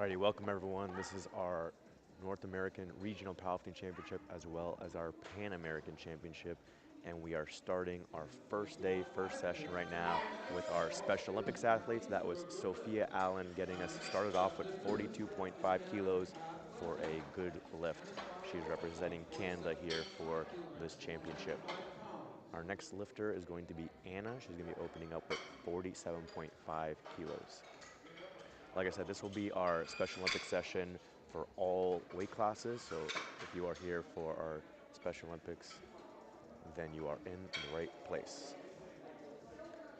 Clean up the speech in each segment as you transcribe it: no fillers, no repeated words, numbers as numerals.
Alrighty, welcome everyone. This is our North American Regional Powerlifting Championship as well as our Pan American Championship. And we are starting our first day, first session right now with our Special Olympics athletes. That was Sophia Allen getting us started off with 42.5 kilos for a good lift. She's representing Canada here for this championship. Our next lifter is going to be Anna. She's going to be opening up with 47.5 kilos. Like I said, this will be our Special Olympics session for all weight classes. So if you are here for our Special Olympics, then you are in the right place.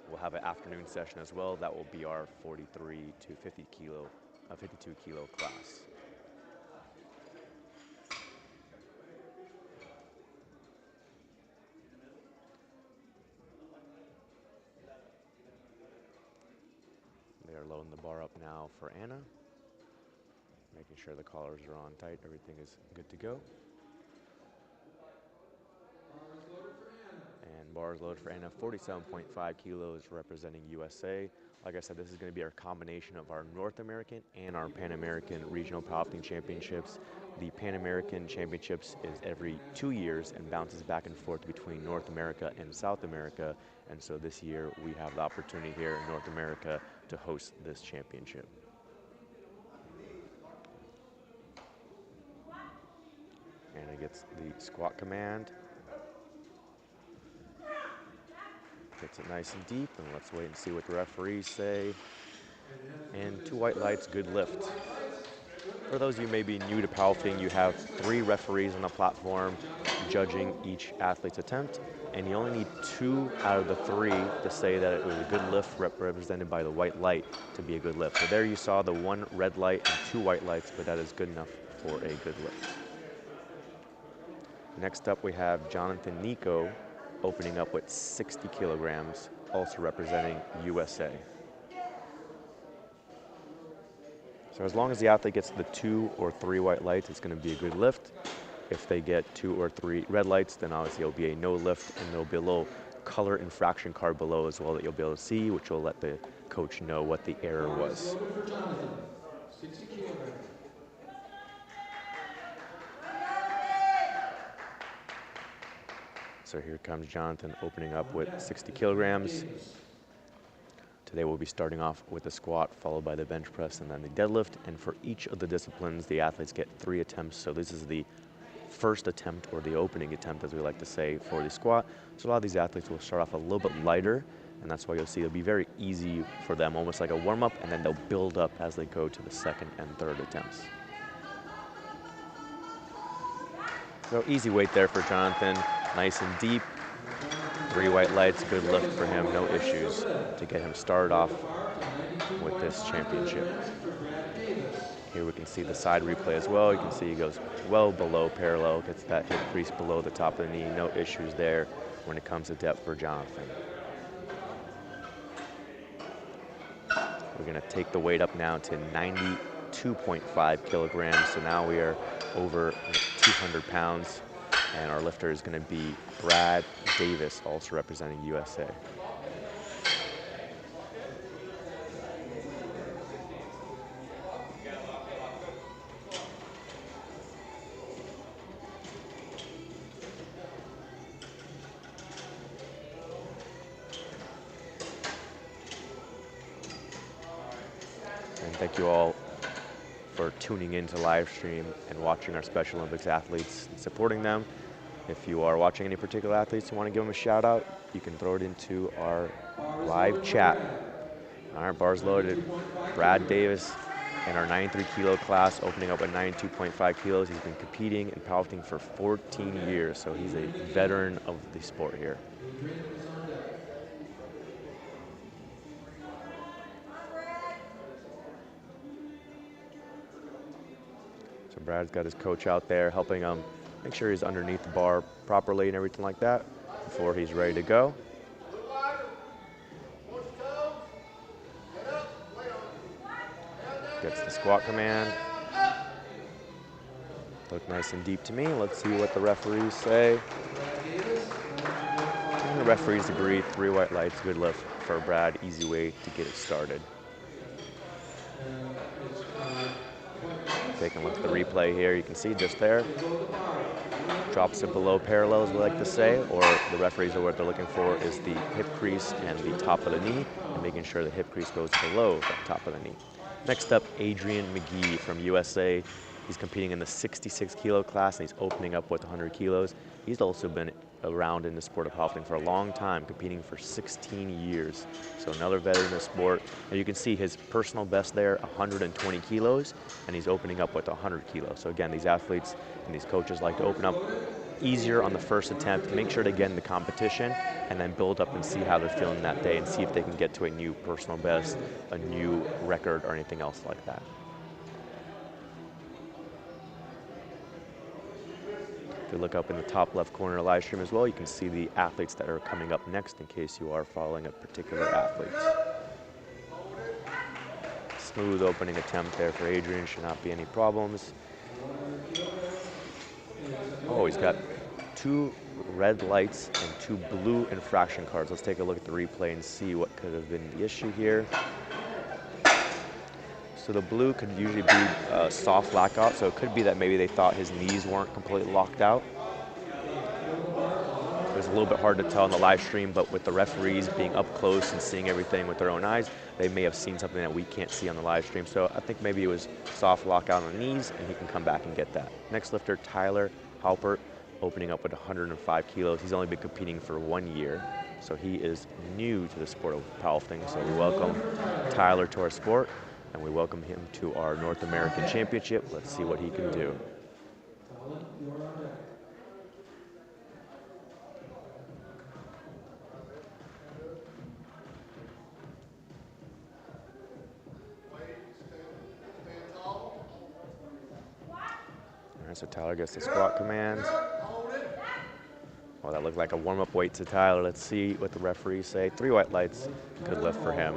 We'll have an afternoon session as well. That will be our 43 to 52 kilo class. They are loading the bar up now for Anna, making sure the collars are on tight, everything is good to go. And bars loaded for Anna, 47.5 kilos representing USA. Like I said, this is going to be our combination of our North American and our Pan American Regional Powerlifting Championships. The Pan American Championships is every 2 years and bounces back and forth between North America and South America. And so this year we have the opportunity here in North America to host this championship. Anna gets the squat command. Gets it nice and deep, and let's wait and see what the referees say. And 2 white lights, good lift. For those of you maybe new to powerlifting, you have 3 referees on the platform judging each athlete's attempt, and you only need 2 out of the 3 to say that it was a good lift represented by the white light to be a good lift. So there you saw the 1 red light and 2 white lights, but that is good enough for a good lift. Next up we have Jonathan Nico opening up with 60 kilograms, also representing USA. So as long as the athlete gets the 2 or 3 white lights, it's going to be a good lift. If they get 2 or 3 red lights, then obviously it'll be a no lift, and there'll be a little color infraction card below as well that you'll be able to see, which will let the coach know what the error was. So here comes Jonathan opening up with 60 kilograms. Today we'll be starting off with the squat, followed by the bench press, and then the deadlift. And for each of the disciplines, the athletes get 3 attempts. So this is the first attempt, or the opening attempt, as we like to say, for the squat. So a lot of these athletes will start off a little bit lighter, and that's why you'll see it'll be very easy for them, almost like a warm-up, and then they'll build up as they go to the second and third attempts. So easy weight there for Jonathan, nice and deep. 3 white lights, good lift for him, no issues to get him started off with this championship. Here we can see the side replay as well. You can see he goes well below parallel, gets that hip crease below the top of the knee, no issues there when it comes to depth for Jonathan. We're gonna take the weight up now to 92.5 kilograms. So now we are over 200 pounds. And our lifter is going to be Brad Davis, also representing USA. And thank you all for tuning in to live stream and watching our Special Olympics athletes and supporting them. If you are watching any particular athletes and want to give them a shout out, you can throw it into our live chat. All right, bars loaded. Brad Davis in our 93 kilo class, opening up at 92.5 kilos. He's been competing and powerlifting for 14 years, so he's a veteran of the sport here. So Brad's got his coach out there helping him make sure he's underneath the bar properly and everything like that before he's ready to go. Gets the squat command. Look nice and deep to me. Let's see what the referees say. And the referees agree, 3 white lights, good lift for Brad, easy way to get it started. Taking a look at the replay here, you can see just there, drops it below parallel, as we like to say, or the referees are what they're looking for is the hip crease and the top of the knee, and making sure the hip crease goes below the top of the knee. Next up, Adrian McGee from USA. He's competing in the 66 kilo class, and he's opening up with 100 kilos. He's also been around in the sport of powerlifting for a long time, competing for 16 years. So another veteran in the sport. And you can see his personal best there, 120 kilos, and he's opening up with 100 kilos. So again, these athletes and these coaches like to open up easier on the first attempt, make sure to get in the competition, and then build up and see how they're feeling that day and see if they can get to a new personal best, a new record, or anything else like that. If you look up in the top left corner of the live stream as well, you can see the athletes that are coming up next in case you are following a particular athlete. Smooth opening attempt there for Adrian, should not be any problems. Oh, he's got 2 red lights and 2 blue infraction cards. Let's take a look at the replay and see what could have been the issue here. So the blue could usually be a soft lockout, so it could be that maybe they thought his knees weren't completely locked out. It was a little bit hard to tell in the live stream, but with the referees being up close and seeing everything with their own eyes, they may have seen something that we can't see on the live stream. So I think maybe it was soft lockout on the knees, and he can come back and get that. Next lifter, Tyler Halpert, opening up with 105 kilos. He's only been competing for 1 year, so he is new to the sport of powerlifting. So we welcome Tyler to our sport, and we welcome him to our North American Championship. Let's see what he can do. All right, so Tyler gets the squat command. Well, that looked like a warm-up weight to Tyler. Let's see what the referees say. 3 white lights, good lift for him.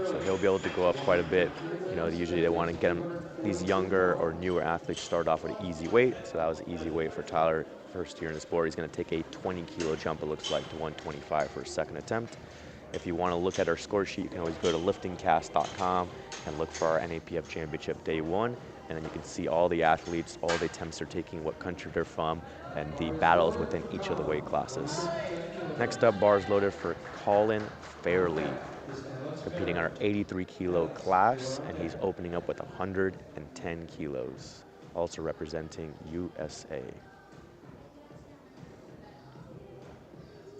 So he'll be able to go up quite a bit. You know, usually they want to get him, these younger or newer athletes start off with an easy weight. So that was an easy weight for Tyler. First year in the sport, he's going to take a 20 kilo jump, it looks like, to 125 for his second attempt. If you want to look at our score sheet, you can always go to liftingcast.com and look for our NAPF Championship Day 1. And then you can see all the athletes, all the attempts they're taking, what country they're from, and the battles within each of the weight classes. Next up, bars loaded for Colin Fairley, competing in our 83 kilo class, and he's opening up with 110 kilos, also representing USA.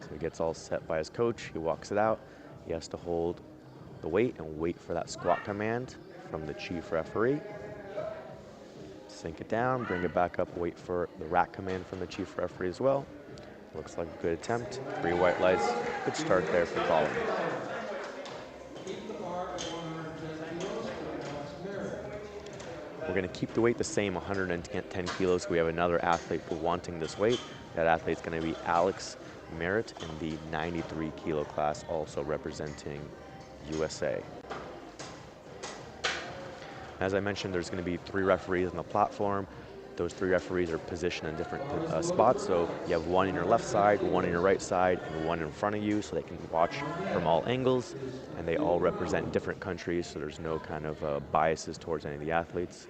So he gets all set by his coach, he walks it out. He has to hold the weight and wait for that squat command from the chief referee. Sink it down, bring it back up, wait for the rack command from the chief referee as well. Looks like a good attempt. 3 white lights, good start there for Colin. We're going to keep the weight the same, 110 kilos. We have another athlete wanting this weight. That athlete's going to be Alex Merritt in the 93 kilo class, also representing USA. As I mentioned, there's going to be 3 referees on the platform. Those 3 referees are positioned in different spots. So you have 1 in your left side, 1 in your right side, and 1 in front of you, so they can watch from all angles. And they all represent different countries, so there's no kind of biases towards any of the athletes.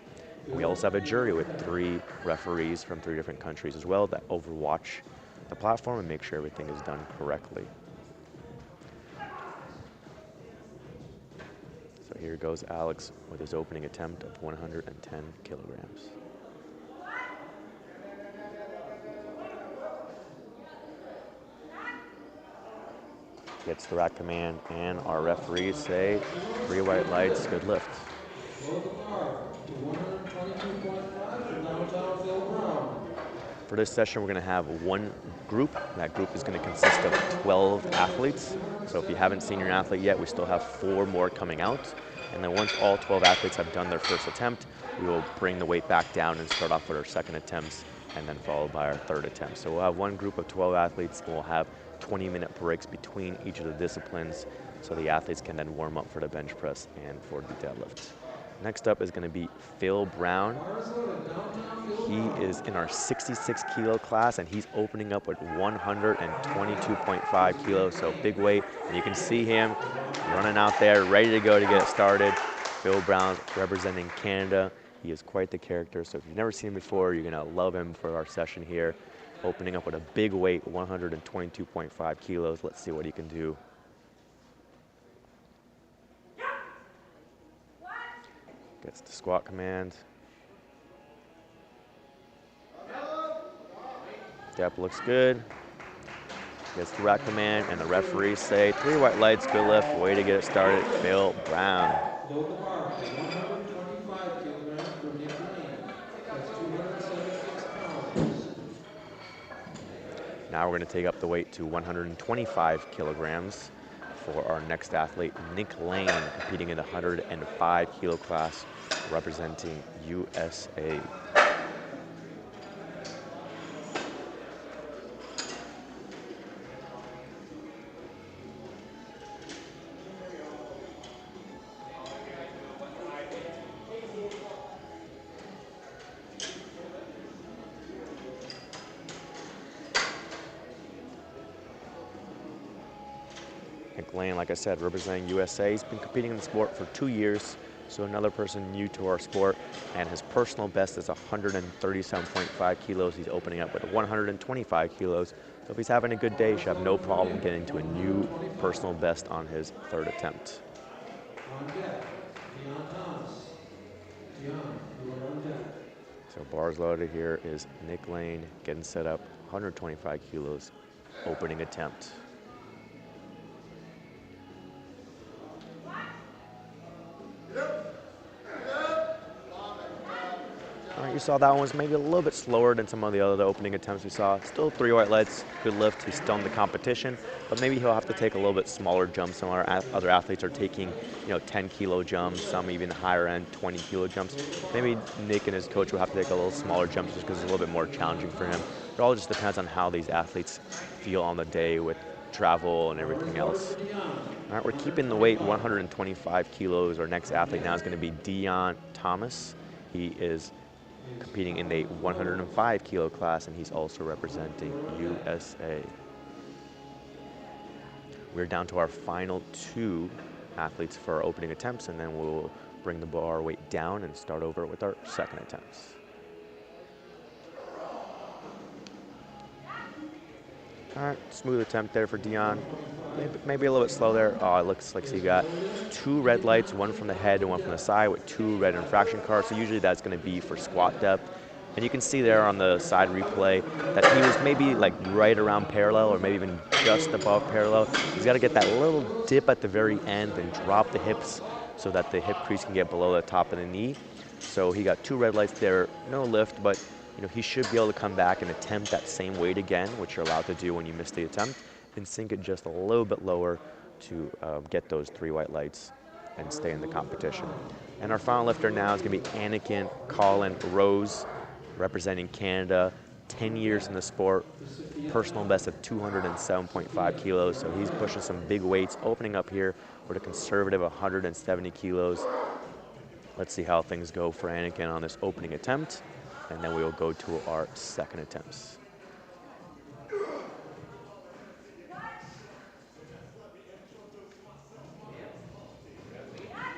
And we also have a jury with 3 referees from 3 different countries as well that overwatch the platform and make sure everything is done correctly. So here goes Alex with his opening attempt of 110 kilograms. Gets the rack command, and our referees say 3 white lights, good lift. For this session, we're going to have 1 group. That group is going to consist of 12 athletes. So if you haven't seen your athlete yet, we still have 4 more coming out. And then once all 12 athletes have done their first attempt, we will bring the weight back down and start off with our second attempts, and then followed by our third attempt. So we'll have 1 group of 12 athletes, and we'll have 20-minute breaks between each of the disciplines, so the athletes can then warm up for the bench press and for the deadlift. Next up is going to be Phil Brown. He is in our 66 kilo class, and he's opening up with 122.5 kilos, so big weight. And you can see him running out there, ready to go to get started. Phil Brown representing Canada. He is quite the character, so if you've never seen him before, you're gonna love him for our session here. Opening up with a big weight, 122.5 kilos. Let's see what he can do. Gets the squat command. Step looks good. Gets the rack command, and the referees say 3 white lights, good lift, way to get it started, Phil Brown. Now we're going to take up the weight to 125 kilograms for our next athlete, Nick Lane, competing in the 105 kilo class, representing USA. Nick Lane, like I said, representing USA. He's been competing in the sport for 2 years, so another person new to our sport, and his personal best is 137.5 kilos. He's opening up with 125 kilos, so if he's having a good day, he should have no problem getting to a new personal best on his 3rd attempt. So bars loaded here is Nick Lane getting set up, 125 kilos, opening attempt. All right, you saw that one was maybe a little bit slower than some of the other opening attempts we saw. Still 3 white lights, good lift. He's still in the competition, but maybe he'll have to take a little bit smaller jumps. Some of our other athletes are taking, 10 kilo jumps, some even higher end 20 kilo jumps. Maybe Nick and his coach will have to take a little smaller jumps just because it's a little bit more challenging for him. It all just depends on how these athletes feel on the day with travel and everything else. All right, we're keeping the weight 125 kilos. Our next athlete now is going to be Dion Thomas. He is competing in the 105 kilo class, and he's also representing USA. We're down to our final 2 athletes for our opening attempts, and then we'll bring the bar weight down and start over with our 2nd attempts. All right, smooth attempt there for Dion. Maybe a little bit slow there. Oh, it looks like he got 2 red lights, one from the head and one from the side with 2 red infraction cards. So usually that's going to be for squat depth. And you can see there on the side replay that he was maybe like right around parallel or maybe even just above parallel. He's got to get that little dip at the very end and drop the hips so that the hip crease can get below the top of the knee. So he got 2 red lights there, no lift, but he should be able to come back and attempt that same weight again, which you're allowed to do when you miss the attempt, and sink it just a little bit lower to get those 3 white lights and stay in the competition. And our final lifter now is going to be Anakin Colin Rose, representing Canada, 10 years in the sport, personal best of 207.5 kilos. So he's pushing some big weights, opening up here with a conservative 170 kilos. Let's see how things go for Anakin on this opening attempt, and then we will go to our 2nd attempts.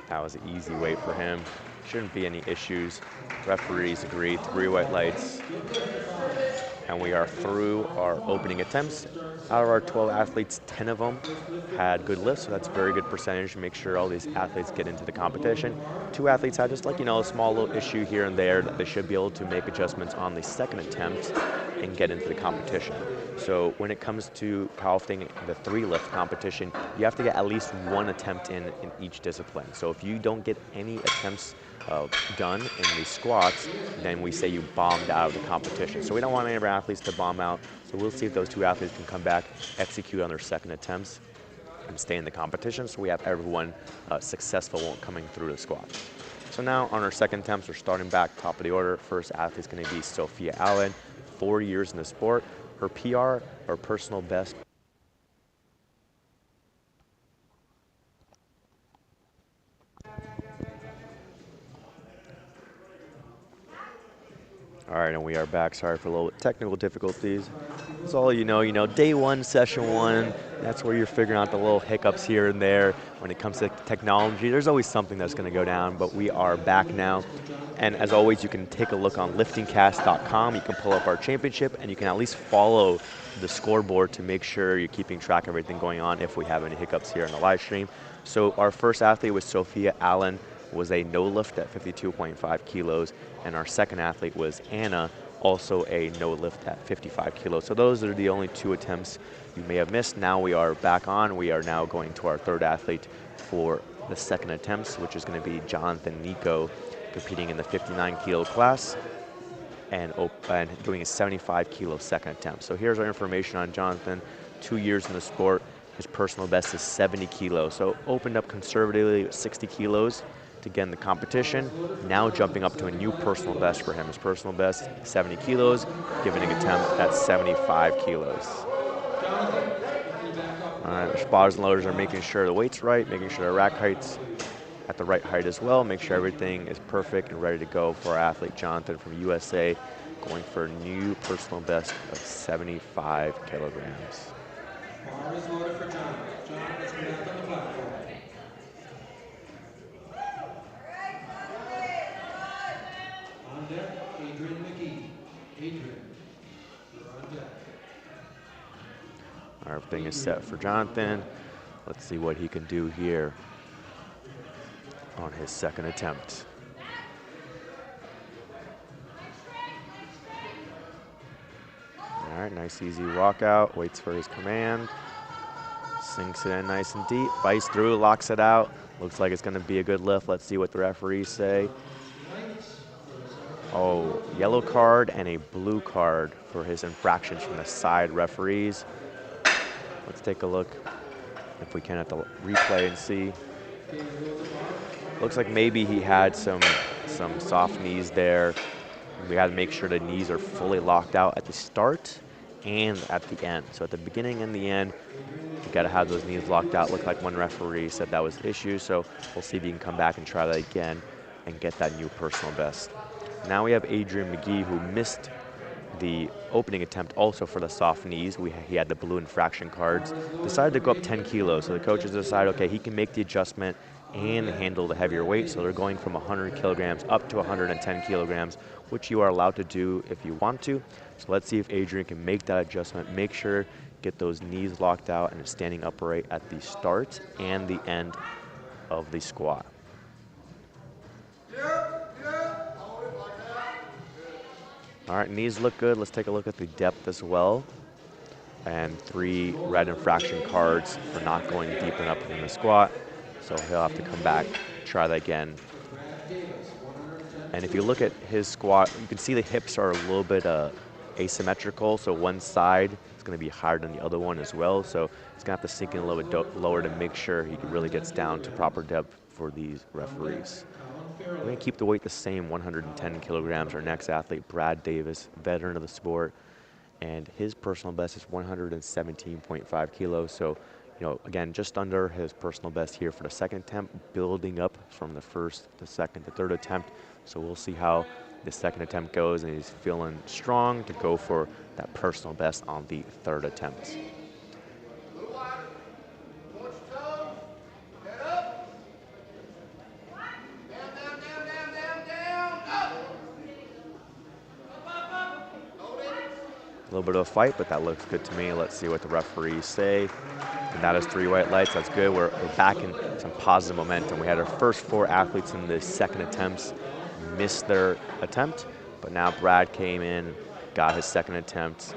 That was an easy weight for him. Shouldn't be any issues. Referees agree, 3 white lights. And we are through our opening attempts. Out of our 12 athletes, 10 of them had good lifts, so that's a very good percentage to make sure all these athletes get into the competition. 2 athletes had just a small little issue here and there that they should be able to make adjustments on the 2nd attempt and get into the competition. So when it comes to powerlifting, the 3 lift competition, you have to get at least 1 attempt in each discipline. So if you don't get any attempts done in the squats, then we say you bombed out of the competition. So we don't want any of our athletes to bomb out. So we'll see if those 2 athletes can come back, execute on their 2nd attempts, and stay in the competition. So we have everyone successful coming through the squats. So now on our 2nd attempts, we're starting back top of the order. First athlete is going to be Sophia Allen, 4 years in the sport. Her PR, her personal best, All right, and we are back. Sorry for a little technical difficulties. That's all you know, day one, session one, that's where you're figuring out the little hiccups here and there. When it comes to technology, there's always something that's gonna go down, but we are back now. And as always, you can take a look on liftingcast.com. You can pull up our championship, and you can at least follow the scoreboard to make sure you're keeping track of everything going on if we have any hiccups here in the live stream. So our first athlete was Sophia Allen, was a no lift at 52.5 kilos, and our second athlete was Anna, also a no lift at 55 kilos. So those are the only two attempts you may have missed. Now we are back on. We are now going to our third athlete for the second attempts, which is going to be Jonathan Nico, competing in the 59 kilo class and doing a 75 kilo second attempt. So here's our information on Jonathan. 2 years in the sport. His personal best is 70 kilos. So opened up conservatively at 60 kilos to get in the competition. Now jumping up to a new personal best for him. His personal best, 70 kilos, giving an attempt at 75 kilos. All right, the spotters and loaders are making sure the weight's right, making sure the rack height's at the right height as well, make sure everything is perfect and ready to go for our athlete Jonathan from USA, going for a new personal best of 75 kilograms. Bar is loaded for John. John is back on the platform. On deck, Adrian McGee. Adrian, you're on deck. Everything is set for Jonathan. Let's see what he can do here on his second attempt. All right, nice easy walkout, waits for his command, sinks it in nice and deep, bites through, locks it out. Looks like it's gonna be a good lift. Let's see what the referees say. Oh, yellow card and a blue card for his infractions from the side referees. Let's take a look if we can at the replay and see. Looks like maybe he had some soft knees there. We had to make sure the knees are fully locked out at the start and at the end. So at the beginning and the end, you gotta have those knees locked out. Looked like one referee said that was the issue, so we'll see if he can come back and try that again and get that new personal best. Now we have Adrian McGee, who missed the opening attempt also for the soft knees. He had the blue infraction cards. Decided to go up 10 kilos. So the coaches decided, okay, he can make the adjustment and handle the heavier weight. So they're going from 100 kilograms up to 110 kilograms, which you are allowed to do if you want to. So let's see if Adrian can make that adjustment, make sure, get those knees locked out and standing upright at the start and the end of the squat. All right, knees look good. Let's take a look at the depth as well. And 3 red infraction cards for not going deep enough in the squat. So he'll have to come back, try that again. And if you look at his squat, you can see the hips are a little bit asymmetrical. So one side is gonna be higher than the other one as well. So he's gonna have to sink in a little bit lower to make sure he really gets down to proper depth for these referees. We're going to keep the weight the same, 110 kilograms. Our next athlete, Brad Davis, veteran of the sport, and his personal best is 117.5 kilos. So, again, just under his personal best here for the second attempt, building up from the first, the second, the third attempt. So we'll see how the second attempt goes, and he's feeling strong to go for that personal best on the third attempt. A little bit of a fight, but that looks good to me. Let's see what the referees say. And that is 3 white lights. That's good. We're back in some positive momentum. We had our first 4 athletes in the second attempts miss their attempt, but now Brad came in, got his second attempt.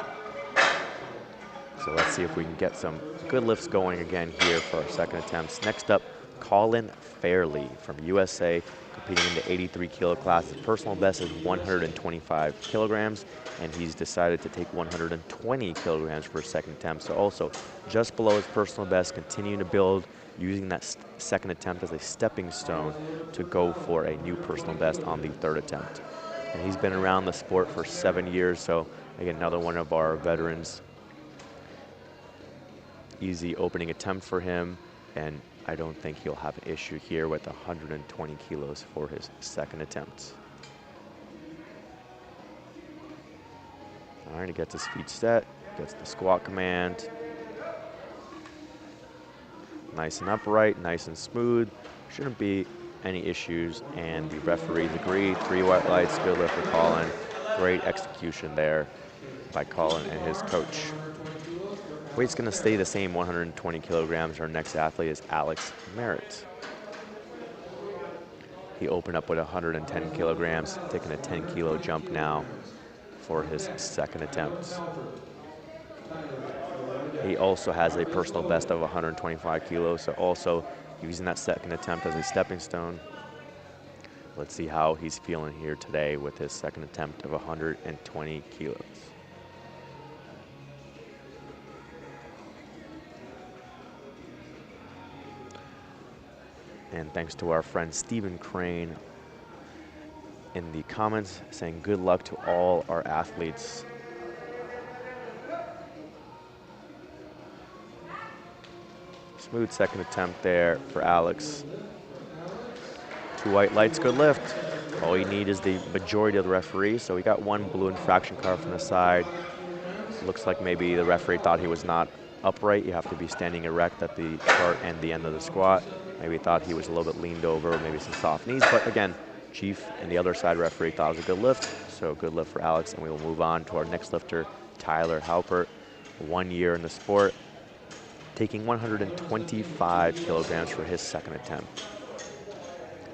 So let's see if we can get some good lifts going again here for our second attempts. Next up, Colin Fairley from USA, competing in the 83 kilo class. His personal best is 125 kilograms, and he's decided to take 120 kilograms for his second attempt. So also just below his personal best, continuing to build, using that second attempt as a stepping stone to go for a new personal best on the third attempt. And he's been around the sport for 7 years, so again, another one of our veterans. Easy opening attempt for him, and I don't think he'll have an issue here with 120 kilos for his second attempt. All right, he gets his feet set, gets the squat command. Nice and upright, nice and smooth. Shouldn't be any issues, and the referees agree. 3 white lights, good lift for Colin. Great execution there by Colin and his coach. Weight's gonna stay the same, 120 kilograms. Our next athlete is Alex Merritt. He opened up with 110 kilograms, taking a 10-kilo jump now for his second attempt. He also has a personal best of 125 kilos, so also using that second attempt as a stepping stone. Let's see how he's feeling here today with his second attempt of 120 kilos. And thanks to our friend Stephen Crane in the comments saying good luck to all our athletes. Smooth second attempt there for Alex. 2 white lights, good lift. All you need is the majority of the referees. So we got 1 blue infraction card from the side. Looks like maybe the referee thought he was not upright. You have to be standing erect at the start and the end of the squat. Maybe thought he was a little bit leaned over, maybe some soft knees. But again, Chief and the other side referee thought it was a good lift. So good lift for Alex, and we will move on to our next lifter, Tyler Halpert. 1 year in the sport, taking 125 kilograms for his second attempt.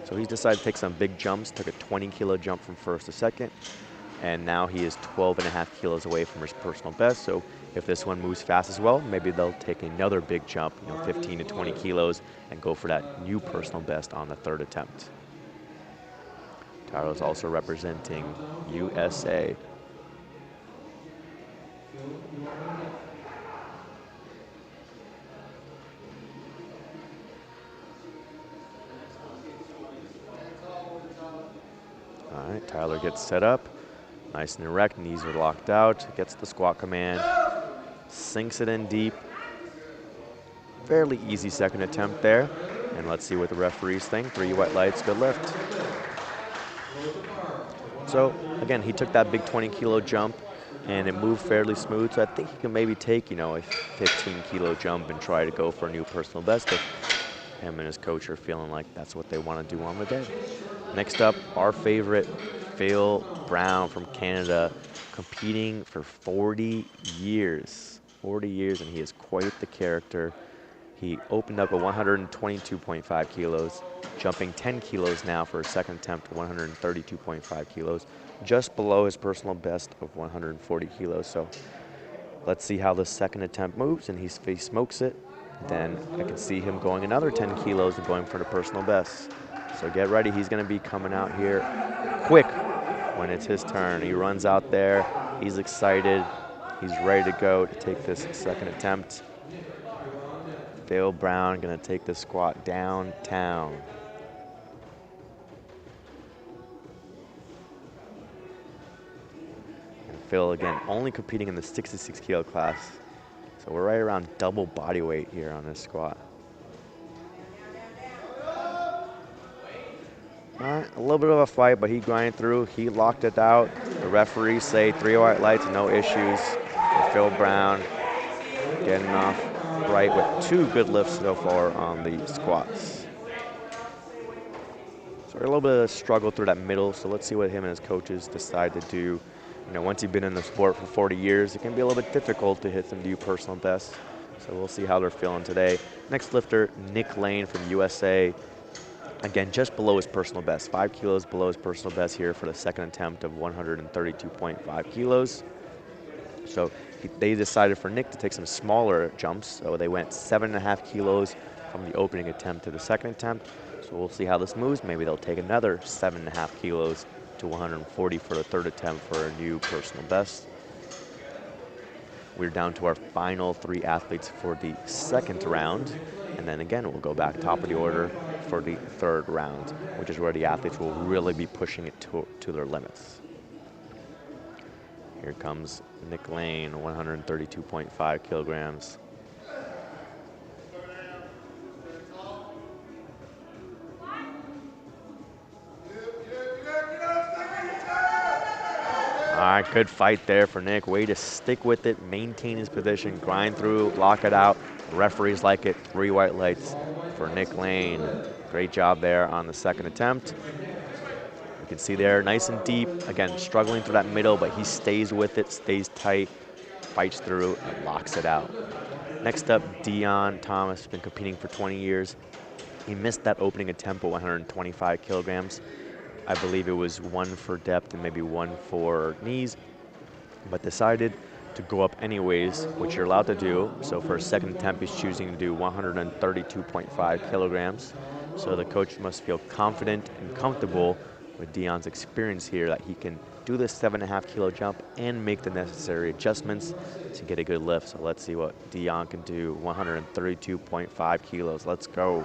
So he's decided to take some big jumps, took a 20-kilo jump from first to second, and now he is 12.5 kilos away from his personal best. So if this one moves fast as well, maybe they'll take another big jump, 15 to 20 kilos, and go for that new personal best on the third attempt. Tyler's also representing USA. All right, Tyler gets set up, nice and erect, knees are locked out, gets the squat command, sinks it in deep. Fairly easy second attempt there. And let's see what the referees think. 3 white lights, good lift. So again, he took that big 20-kilo jump and it moved fairly smooth. So I think he can maybe take, a 15-kilo jump and try to go for a new personal best if him and his coach are feeling like that's what they want to do on the day. Next up, our favorite, Phil Brown from Canada, competing for 40 years. 40 years, and he is quite the character. He opened up at 122.5 kilos, jumping 10 kilos now for his second attempt, 132.5 kilos, just below his personal best of 140 kilos. So let's see how the second attempt moves, and he smokes it. Then I can see him going another 10 kilos and going for the personal best. So get ready, he's gonna be coming out here quick when it's his turn. He runs out there, he's excited, he's ready to go to take this second attempt. Phil Brown gonna take the squat downtown. And Phil, again, only competing in the 66 kilo class. So we're right around double body weight here on this squat. All right, a little bit of a fight, but he grinded through. He locked it out. The referees say 3 white lights, no issues. And Phil Brown getting off right with 2 good lifts so far on the squats. So a little bit of a struggle through that middle. So let's see what him and his coaches decide to do. Once you've been in the sport for 40 years, it can be a little bit difficult to hit some new personal bests. So we'll see how they're feeling today. Next lifter, Nick Lane from USA. Again, just below his personal best, 5 kilos below his personal best here for the second attempt of 132.5 kilos. So they decided for Nick to take some smaller jumps. So they went 7.5 kilos from the opening attempt to the second attempt. So we'll see how this moves. Maybe they'll take another 7.5 kilos to 140 for the third attempt for a new personal best. We're down to our final 3 athletes for the second round. And then again, we'll go back top of the order for the third round, which is where the athletes will really be pushing it to their limits. Here comes Nick Lane, 132.5 kilograms. All right, good fight there for Nick. Way to stick with it, maintain his position, grind through, lock it out. The referees like it. 3 white lights for Nick Lane. Great job there on the second attempt. You can see there, nice and deep. Again, struggling through that middle, but he stays with it, stays tight, fights through, and locks it out. Next up, Dion Thomas, has been competing for 20 years. He missed that opening attempt at 125 kilograms. I believe it was 1 for depth and maybe 1 for knees, but decided to go up anyways, which you're allowed to do. So for a second attempt, he's choosing to do 132.5 kilograms. So the coach must feel confident and comfortable with Dion's experience here that he can do this 7.5 kilo jump and make the necessary adjustments to get a good lift. So let's see what Dion can do. 132.5 kilos. Let's go.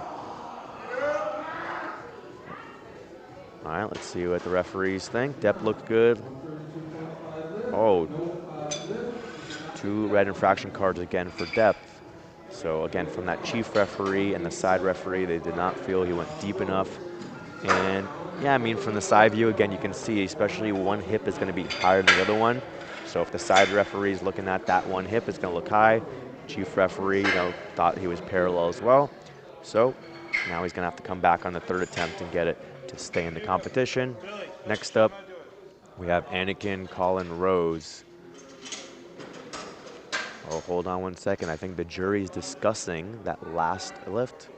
All right, let's see what the referees think. Depth looked good. Oh, 2 red infraction cards again for depth. So again, from that chief referee and the side referee, they did not feel he went deep enough. And yeah, I mean, from the side view, again, you can see especially one hip is going to be higher than the other one. So if the side referee is looking at that one hip, it's going to look high. Chief referee, thought he was parallel as well. So now he's going to have to come back on the 3rd attempt and get it to stay in the competition. Next up, we have Anakin Colin Rose. Oh, hold on one second. I think the jury's discussing that last lift.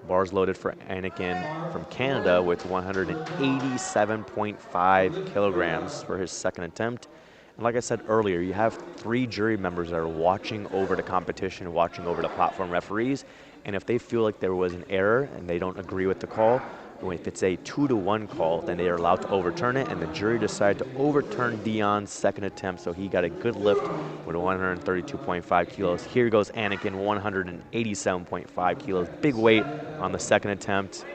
Bars loaded for Anakin from Canada with 187.5 kilograms for his second attempt. And like I said earlier, you have 3 jury members that are watching over the competition, watching over the platform referees. And if they feel like there was an error and they don't agree with the call, if it's a 2-to-1 call, then they are allowed to overturn it, and the jury decided to overturn Dion's second attempt, so he got a good lift with 132.5 kilos. Here goes Anakin, 187.5 kilos. Big weight on the second attempt.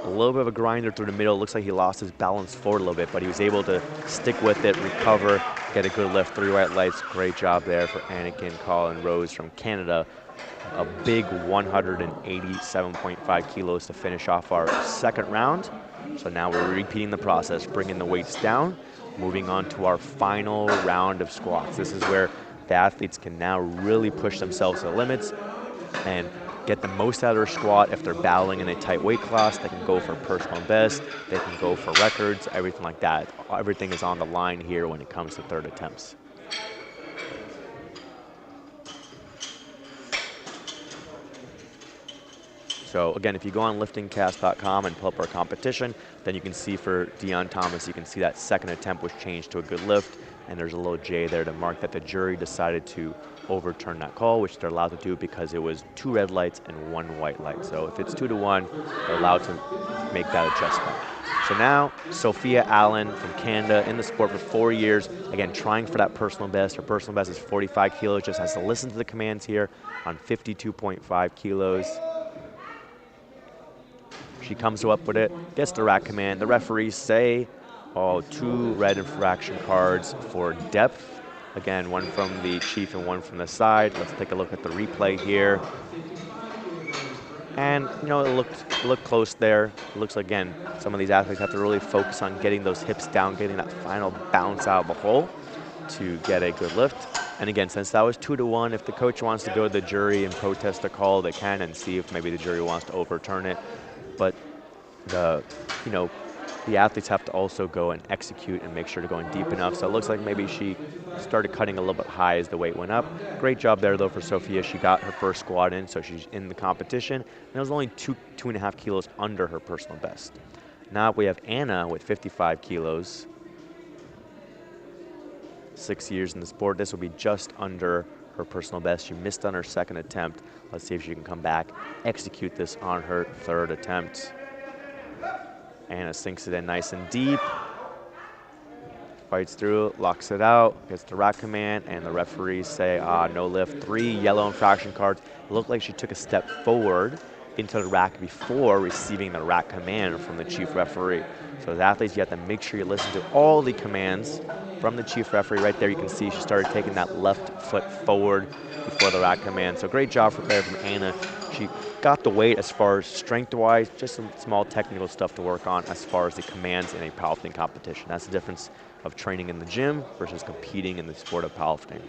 A little bit of a grinder through the middle. Looks like he lost his balance forward a little bit, but he was able to stick with it, recover, get a good lift. 3 white lights. Great job there for Anakin Colin Rose from Canada. A big 187.5 kilos to finish off our second round. So now we're repeating the process, bringing the weights down, moving on to our final round of squats. This is where the athletes can now really push themselves to the limits and get the most out of their squat. If they're battling in a tight weight class, they can go for personal best, they can go for records, everything like that. Everything is on the line here when it comes to 3rd attempts. So again, if you go on liftingcast.com and pull up our competition, then you can see for Dion Thomas, you can see that second attempt was changed to a good lift, and there's a little J there to mark that the jury decided to overturn that call, which they're allowed to do because it was 2 red lights and 1 white light. So if it's 2-to-1, they're allowed to make that adjustment. So now, Sophia Allen from Canada, in the sport for 4 years, again, trying for that personal best. Her personal best is 45 kilos, just has to listen to the commands here on 52.5 kilos. She comes up with it, gets the rack command. The referees say, 2 red infraction cards for depth. Again, 1 from the chief and 1 from the side. Let's take a look at the replay here. And, it looked close there. It looks like, again, some of these athletes have to really focus on getting those hips down, getting that final bounce out of the hole to get a good lift. And again, since that was 2-to-1, if the coach wants to go to the jury and protest the call, they can, and see if maybe the jury wants to overturn it. But the athletes have to also go and execute and make sure they're going deep enough. So it looks like maybe she started cutting a little bit high as the weight went up. Great job there, though, for Sophia. She got her first squat in, so she's in the competition. And it was only 2.5 kilos under her personal best. Now we have Anna with 55 kilos. 6 years in the sport. This will be just under her personal best. She missed on her second attempt. Let's see if she can come back, execute this on her 3rd attempt. Anna sinks it in nice and deep. Fights through, locks it out, gets the rack command, and the referees say, no lift. 3 yellow infraction cards. It looked like she took a step forward into the rack before receiving the rack command from the chief referee. So as athletes, you have to make sure you listen to all the commands from the chief referee. Right there you can see she started taking that left foot forward before the rack command. So great job from Anna. She got the weight as far as strength-wise, just some small technical stuff to work on as far as the commands in a powerlifting competition. That's the difference of training in the gym versus competing in the sport of powerlifting.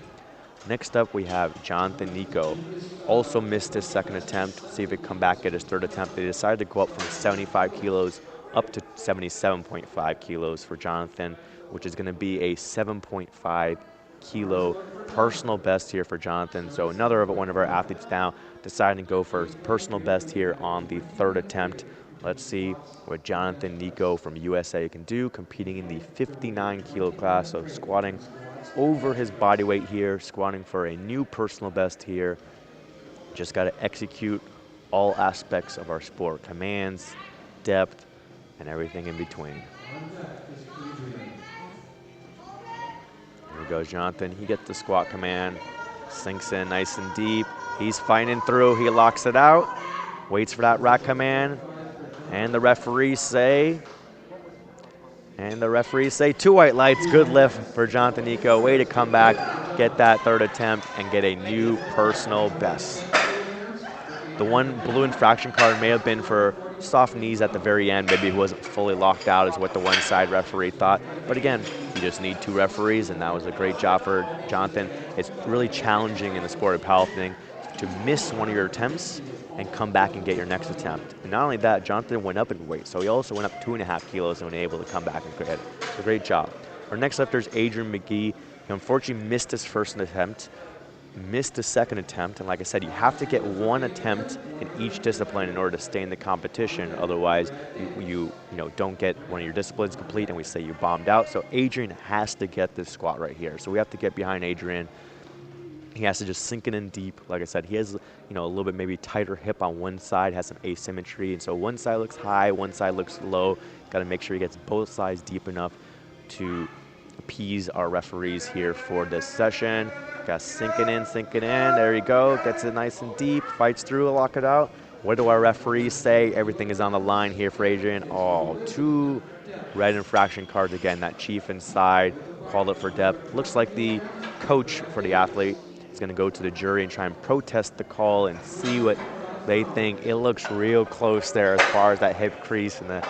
Next up, we have Jonathan Nico. Also missed his second attempt. See if he can come back at his third attempt. They decided to go up from 75 kilos up to 77.5 kilos for Jonathan, which is going to be a 7.5 kilo personal best here for Jonathan. So another one of our athletes now deciding to go for his personal best here on the third attempt. Let's see what Jonathan Nico from USA can do, competing in the 59 kilo class, so squatting over his body weight here, squatting for a new personal best here. Just got to execute all aspects of our sport, commands, depth, and everything in between. Here goes Jonathan. He gets the squat command, sinks in nice and deep. He's fighting through. He locks it out, waits for that rack command, and the referees say, two white lights, good lift for Jonathan Nico. Way to come back, get that third attempt, and get a new personal best. The one blue infraction card may have been for soft knees at the very end. Maybe he wasn't fully locked out is what the one side referee thought. But again, you just need two referees, and that was a great job for Jonathan. It's really challenging in the sport of powerlifting to miss one of your attempts and come back and get your next attempt. And not only that, Jonathan went up in weight, so he also went up 2.5 kilos and was able to come back and get it. So great job. Our next lifter is Adrian McGee. He unfortunately missed his first attempt, missed his second attempt, and like I said, you have to get one attempt in each discipline in order to stay in the competition. Otherwise, you don't get one of your disciplines complete, and we say you bombed out. So Adrian has to get this squat right here. So we have to get behind Adrian. He has to just sink it in deep. Like I said, he has a little bit maybe tighter hip on one side, has some asymmetry, and so one side looks high, one side looks low. Got to make sure he gets both sides deep enough to appease our referees here for this session. Got to sink it in. There you go. Gets it nice and deep, fights through, lock it out. What do our referees say? Everything is on the line here for Adrian. Oh, two red infraction cards again. That chief inside, called it for depth. Looks like the coach for the athlete is going to go to the jury and try and protest the call and see what they think. It looks real close there as far as that hip crease and the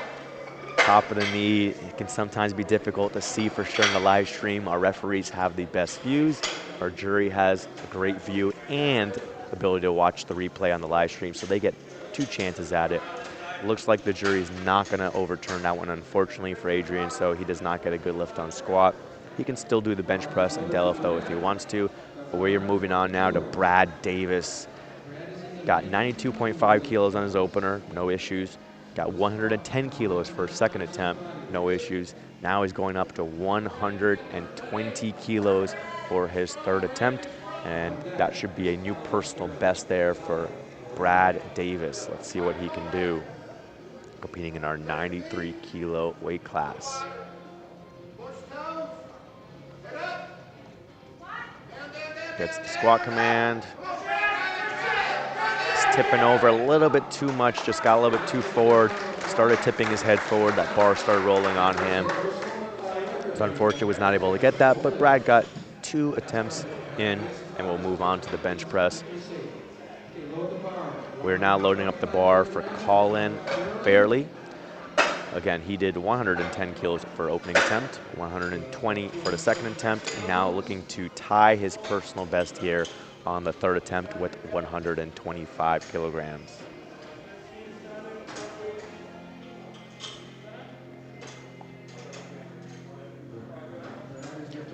top of the knee. It can sometimes be difficult to see for sure in the live stream. Our referees have the best views. Our jury has a great view and ability to watch the replay on the live stream, so they get two chances at it. Looks like the jury is not going to overturn that one, unfortunately, for Adrian, so he does not get a good lift on squat. He can still do the bench press and deadlift, though, if he wants to. But we're moving on now to Brad Davis. Got 92.5 kilos on his opener, no issues. Got 110 kilos for his second attempt, no issues. Now he's going up to 120 kilos for his third attempt, and that should be a new personal best there for Brad Davis. Let's see what he can do, competing in our 93 kilo weight class. Gets the squat command. He's tipping over a little bit too much, just got a little bit too forward. Started tipping his head forward, that bar started rolling on him. So unfortunately was not able to get that, but Brad got 2 attempts in, and we'll move on to the bench press. We're now loading up the bar for Colin Fairley. Again, he did 110 kilos for opening attempt, 120 for the second attempt, and now looking to tie his personal best here on the third attempt with 125 kilograms.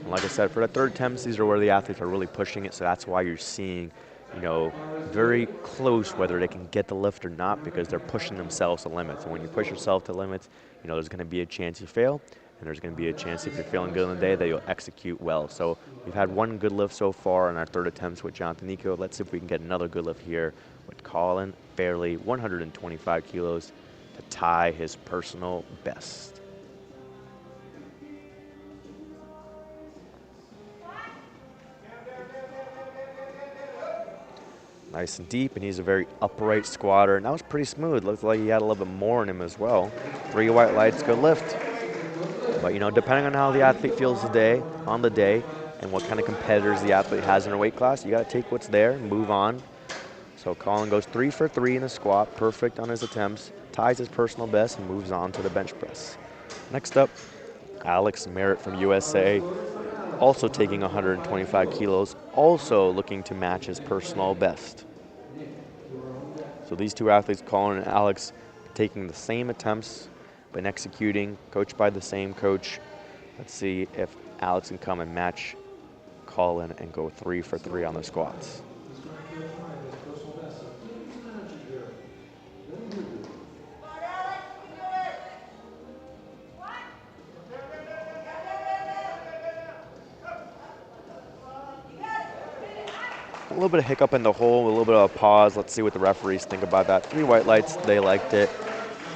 And like I said, for the third attempts, these are where the athletes are really pushing it, so that's why you're seeing, very close whether they can get the lift or not, because they're pushing themselves to limits. And when you push yourself to limits, there's going to be a chance you fail, and there's going to be a chance if you're feeling good on the day that you'll execute well. So we've had one good lift so far in our third attempts with Jonathan Nico. Let's see if we can get another good lift here with Colin Fairley, 125 kilos to tie his personal best. Nice and deep, and he's a very upright squatter, and that was pretty smooth. Looked like he had a little bit more in him as well. 3 white lights, good lift. But depending on how the athlete feels on the day, and what kind of competitors the athlete has in their weight class, you got to take what's there and move on. So Colin goes 3 for 3 in the squat, perfect on his attempts, ties his personal best, and moves on to the bench press. Next up, Alex Merritt from USA, also taking 125 kilos, also looking to match his personal best. So these two athletes, Colin and Alex, taking the same attempts, but executing, coached by the same coach. Let's see if Alex can come and match Colin and go 3 for 3 on the squats. A little bit of hiccup in the hole, a little bit of a pause. Let's see what the referees think about that. 3 white lights, they liked it.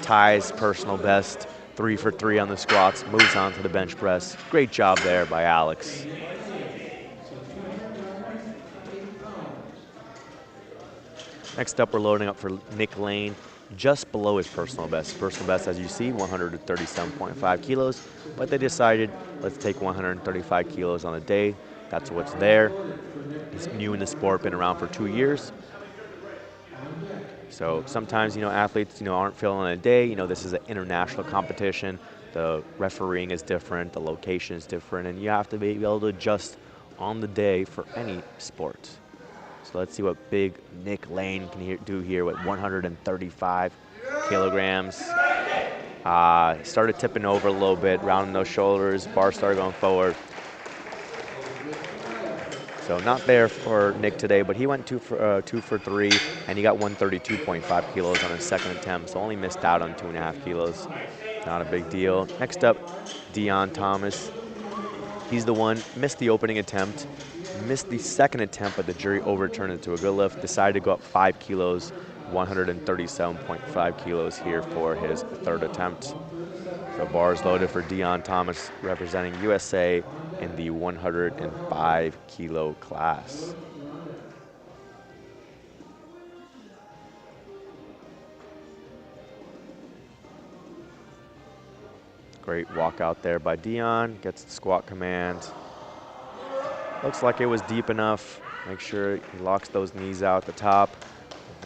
Ties personal best, 3 for 3 on the squats, moves on to the bench press. Great job there by Alex. Next up, we're loading up for Nick Lane, just below his personal best. Personal best, as you see, 137.5 kilos, but they decided, let's take 135 kilos on the day. That's what's there. He's new in the sport, been around for 2 years. So sometimes, athletes, aren't feeling a day. This is an international competition. The refereeing is different, the location is different, and you have to be able to adjust on the day for any sport. So let's see what big Nick Lane can do here with 135 kilograms. Started tipping over a little bit, rounding those shoulders, bar started going forward. So not there for Nick today, but he went 2 for 3, and he got 132.5 kilos on his second attempt, so only missed out on 2.5 kilos. Not a big deal. Next up, Deon Thomas. He's the one, missed the opening attempt, missed the second attempt, but the jury overturned it to a good lift, decided to go up 5 kilos, 137.5 kilos here for his third attempt. So bars loaded for Deon Thomas, representing USA in the 105 kilo class. Great walk out there by Deon, gets the squat command. Looks like it was deep enough. Make sure he locks those knees out at the top.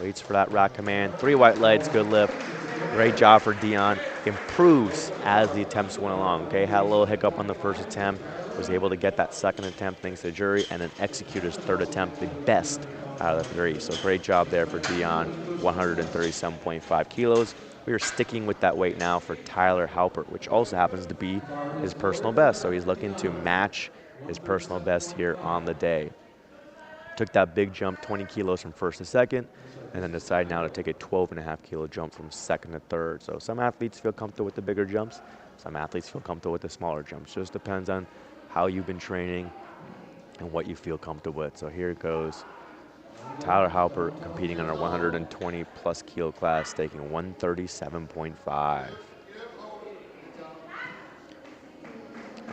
Waits for that rack command. 3 white lights, good lift. Great job for Deon. Improves as the attempts went along. Okay, had a little hiccup on the first attempt. Was able to get that second attempt thanks to the jury, and then execute his third attempt, the best out of the 3. So great job there for Deon, 137.5 kilos. We are sticking with that weight now for Tyler Halpert, which also happens to be his personal best. So he's looking to match his personal best here on the day. Took that big jump, 20 kilos from first to second, and then decided now to take a 12.5 kilo jump from second to third. So some athletes feel comfortable with the bigger jumps. Some athletes feel comfortable with the smaller jumps. Just depends on how you've been training and what you feel comfortable with. So here it goes. Tyler Halpert competing in our 120 plus kilo class, taking 137.5.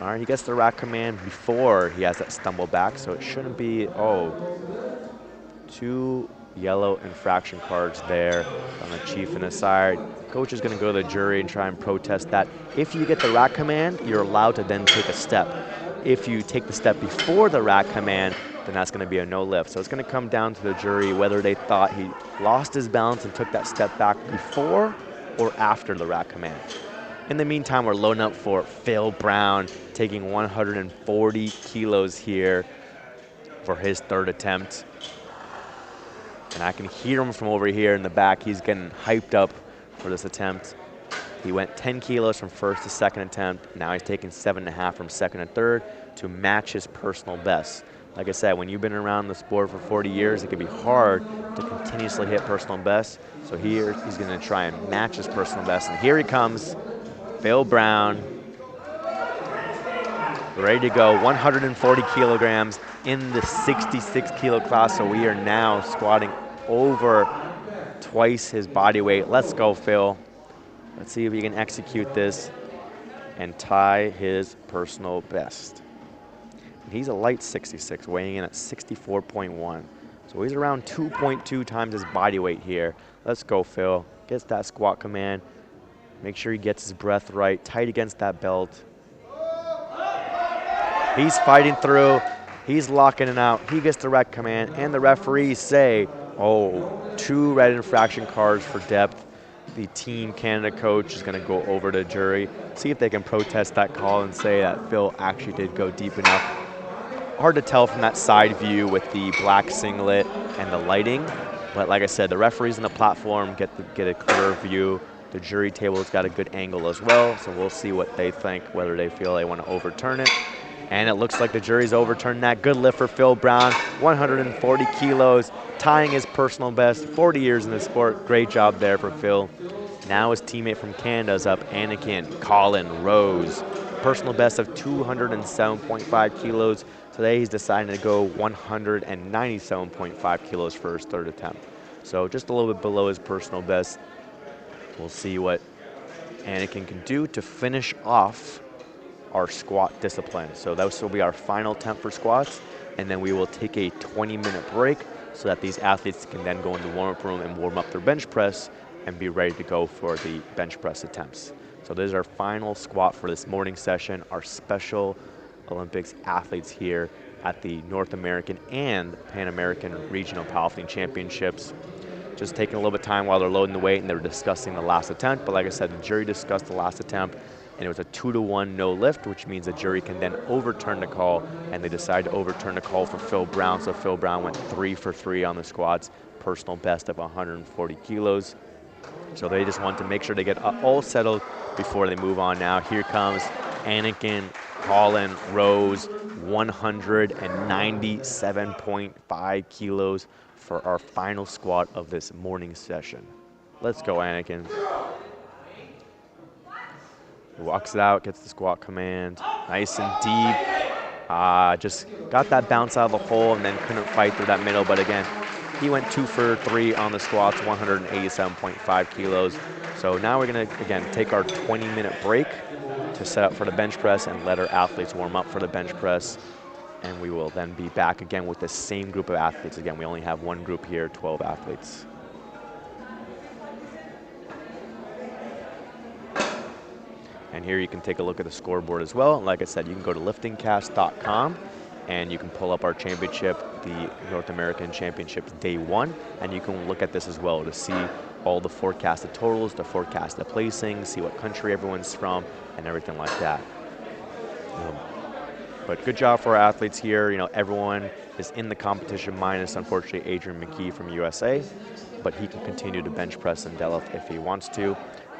All right, he gets the rack command before he has that stumble back, so it shouldn't be, 2 yellow infraction cards there on the chief and the side. Coach is going to go to the jury and try and protest that. If you get the rack command, you're allowed to then take a step. If you take the step before the rack command, then that's going to be a no lift. So it's going to come down to the jury whether they thought he lost his balance and took that step back before or after the rack command. In the meantime, we're loading up for Phil Brown, taking 140 kilos here for his third attempt. And I can hear him from over here in the back. He's getting hyped up for this attempt. He went 10 kilos from first to second attempt. Now he's taking 7.5 from second to third to match his personal best. Like I said, when you've been around the sport for 40 years, it can be hard to continuously hit personal best. So here he's going to try and match his personal best. And here he comes, Phil Brown, ready to go, 140 kilograms in the 66 kilo class. So we are now squatting over twice his body weight. Let's go, Phil. Let's see if he can execute this and tie his personal best. He's a light 66, weighing in at 64.1. So he's around 2.2 times his body weight here. Let's go, Phil. Gets that squat command. Make sure he gets his breath right, tight against that belt. He's fighting through. He's locking it out. He gets the rack command, and the referees say, 2 red infraction cards for depth. the Team Canada coach is going to go over to the jury, see if they can protest that call and say that Phil actually did go deep enough. Hard to tell from that side view with the black singlet and the lighting, but like I said, the referees on the platform get a clearer view. The jury table's got a good angle as well, so we'll see what they think, whether they feel they want to overturn it. And it looks like the jury's overturned that. Good lift for Phil Brown, 140 kilos, tying his personal best, 40 years in the sport. Great job there for Phil. Now his teammate from Canada is up, Anakin Colin Rose. Personal best of 207.5 kilos. Today he's deciding to go 197.5 kilos for his third attempt. So just a little bit below his personal best. We'll see what Anakin can do to finish off our squat discipline. So this will be our final attempt for squats, and then we will take a 20-minute break so that these athletes can then go in the warm-up room and warm up their bench press and be ready to go for the bench press attempts. So this is our final squat for this morning session, our Special Olympics athletes here at the North American and Pan American Regional Powerlifting Championships. Just taking a little bit of time while they're loading the weight and they're discussing the last attempt. But like I said, the jury discussed the last attempt, and it was a 2-to-1 no lift, which means the jury can then overturn the call, and they decided to overturn the call for Phil Brown. So Phil Brown went 3 for 3 on the squats, personal best of 140 kilos. So they just want to make sure they get all settled before they move on now. Here comes Anakin Colin Rose, 197.5 kilos for our final squat of this morning session. Let's go, Anakin. Walks it out, gets the squat command, nice and deep. Just got that bounce out of the hole and then couldn't fight through that middle, but again, he went 2 for 3 on the squats, 187.5 kilos. So now we're gonna, again, take our 20-minute break to set up for the bench press and let our athletes warm up for the bench press. And we will then be back again with the same group of athletes. Again, we only have one group here, 12 athletes. And here you can take a look at the scoreboard as well. And like I said, you can go to liftingcast.com and you can pull up our championship, the North American Championships Day 1, and you can look at this as well to see all the forecasted totals, the forecasted placing, see what country everyone's from, and everything like that. But good job for our athletes here. You know, everyone is in the competition minus, unfortunately, Adrian McKee from USA, but he can continue to bench press and deadlift if he wants to.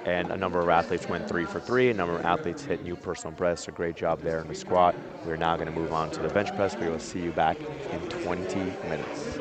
And a number of athletes went 3 for 3. A number of athletes hit new personal bests. A great job there in the squat. We're now going to move on to the bench press. We will see you back in 20 minutes.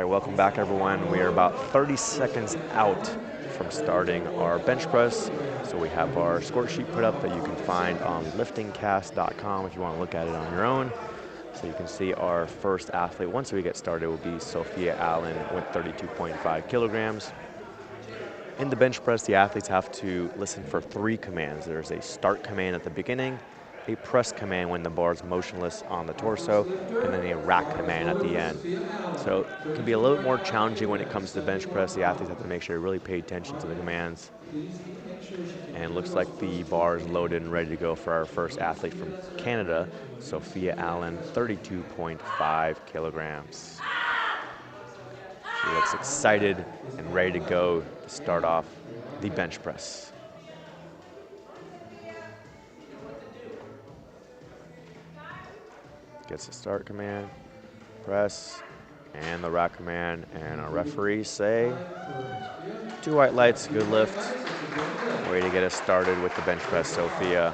welcome back everyone. We are about 30 seconds out from starting our bench press. So we have our score sheet put up that you can find on liftingcast.com if you want to look at it on your own. So you can see our first athlete, once we get started, will be Sophia Allen with 32.5 kilograms. In the bench press, the athletes have to listen for 3 commands. There's a start command at the beginning, a press command when the bar is motionless on the torso, and then a rack command at the end. So it can be a little bit more challenging when it comes to bench press. The athletes have to make sure to really pay attention to the commands. And it looks like the bar is loaded and ready to go for our first athlete from Canada, Sophia Allen, 32.5 kilograms. She looks excited and ready to go to start off the bench press. Gets the start command, press, and the rack command, and our referees say 2 white lights, good lift. Way to get us started with the bench press, Sophia.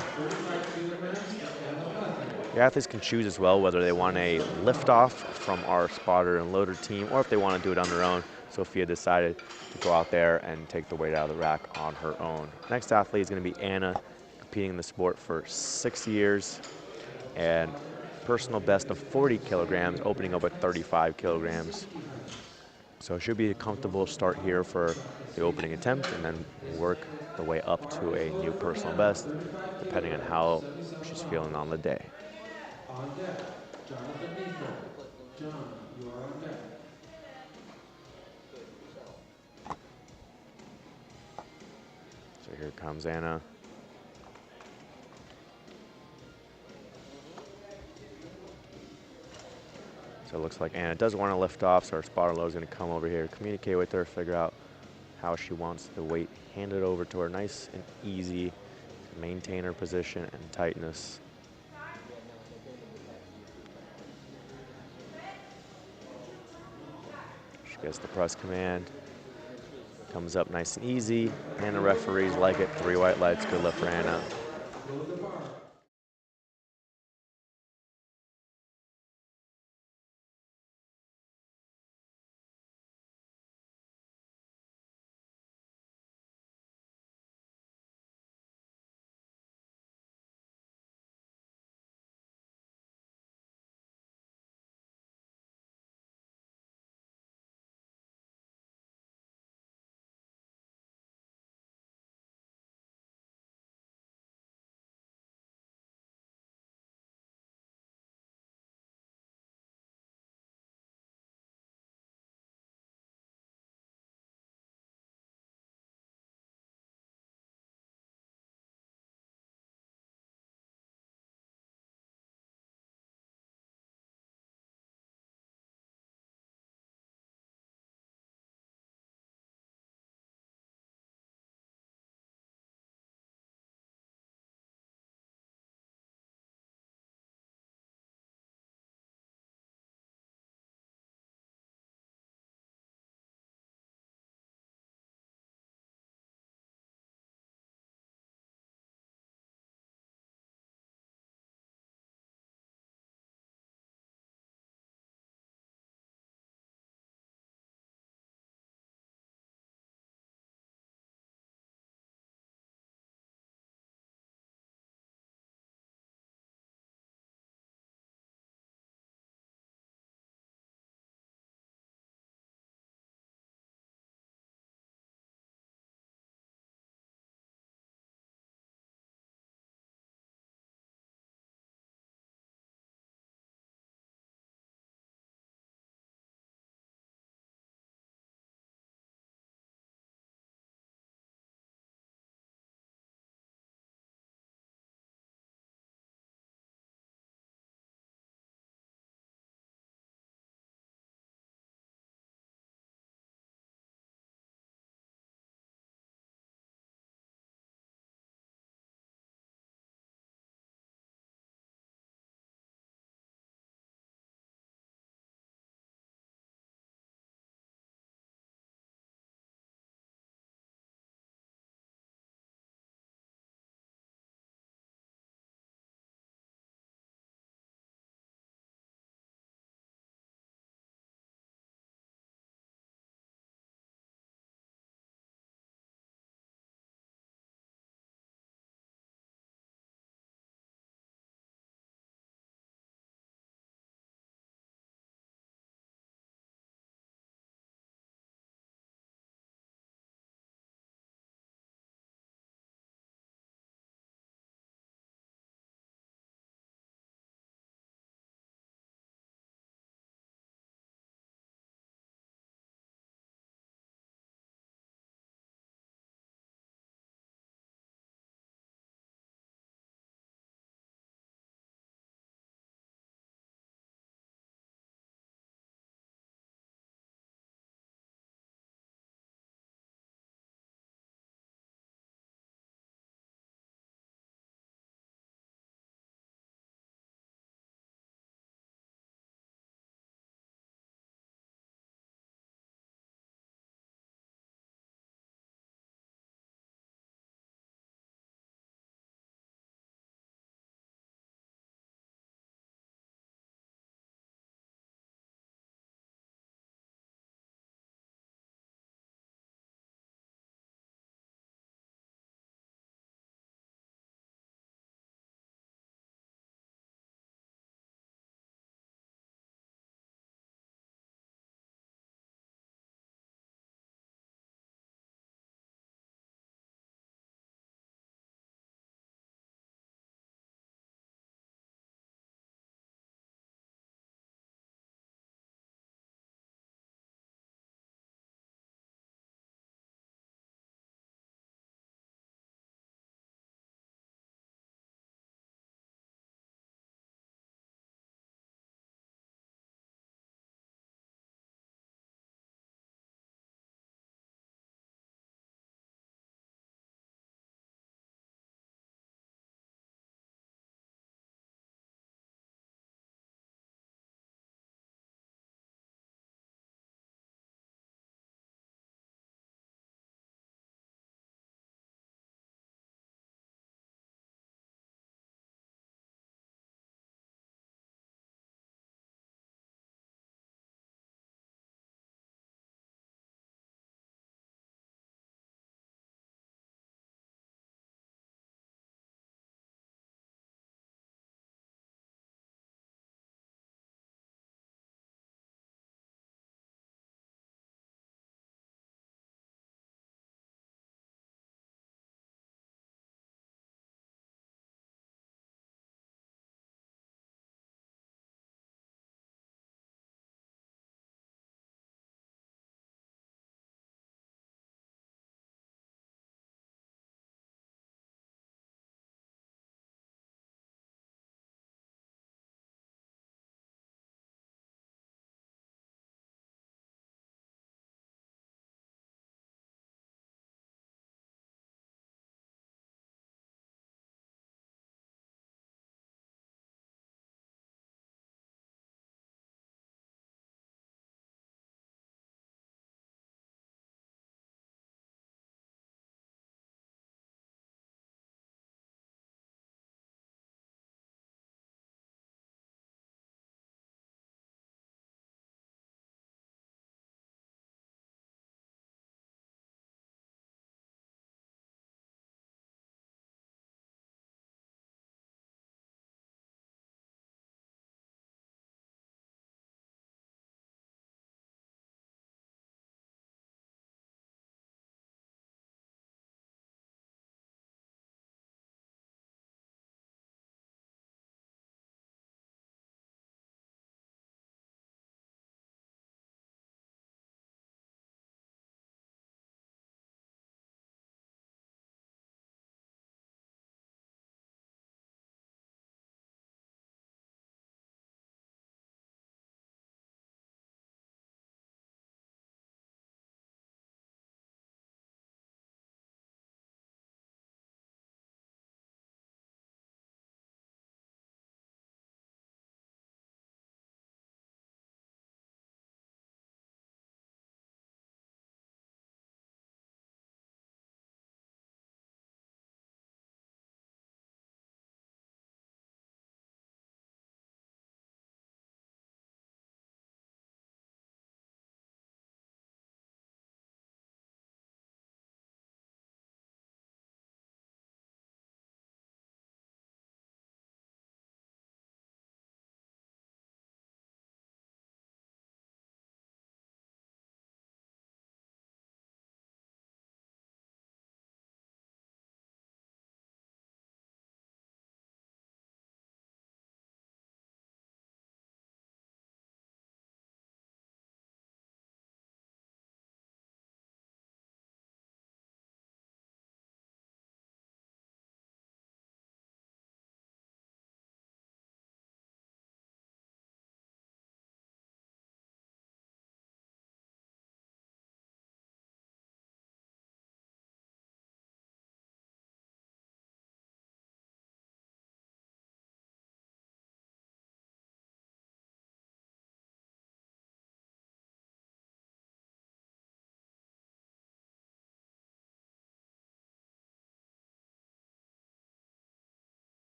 The athletes can choose as well whether they want a lift off from our spotter and loader team or if they want to do it on their own. Sophia decided to go out there and take the weight out of the rack on her own. Next athlete is going to be Anna, competing in the sport for 6 years and personal best of 40 kilograms, opening up at 35 kilograms. So it should be a comfortable start here for the opening attempt and then work the way up to a new personal best, depending on how she's feeling on the day. On deck, Jonathan Neefel. John, you are on deck. So here comes Anna. So it looks like Anna does want to lift off, so our spotter loader is going to come over here, communicate with her, figure out how she wants the weight handed over to her, nice and easy, to maintain her position and tightness. She gets the press command, comes up nice and easy, and the referees like it. 3 white lights, good lift for Anna.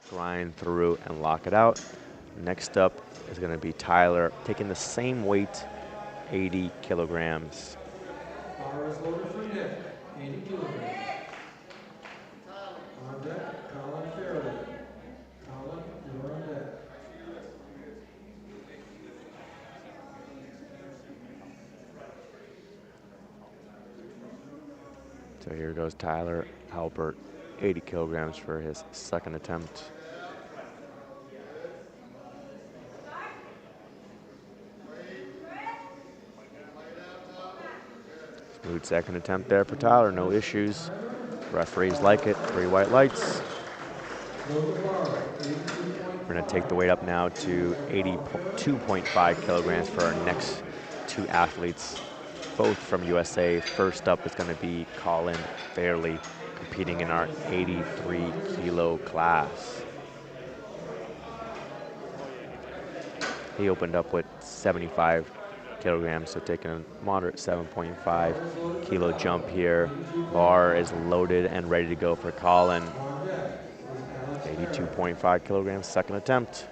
grind through and lock it out. Next up is going to be Tyler, taking the same weight, 80 kilograms. Bar is loaded for Nick, 80 kilograms. On deck, Colin Fairley. Colin, you're on deck. So here goes Tyler Halpert, 80 kilograms for his second attempt. Smooth second attempt there for Tyler, no issues. Referees like it, 3 white lights. We're gonna take the weight up now to 82.5 kilograms for our next 2 athletes, both from USA. First up is gonna be Colin Fairley, competing in our 83 kilo class. He opened up with 75 kilograms, so taking a moderate 7.5 kilo jump here. Bar is loaded and ready to go for Colin. 82.5 kilograms, second attempt.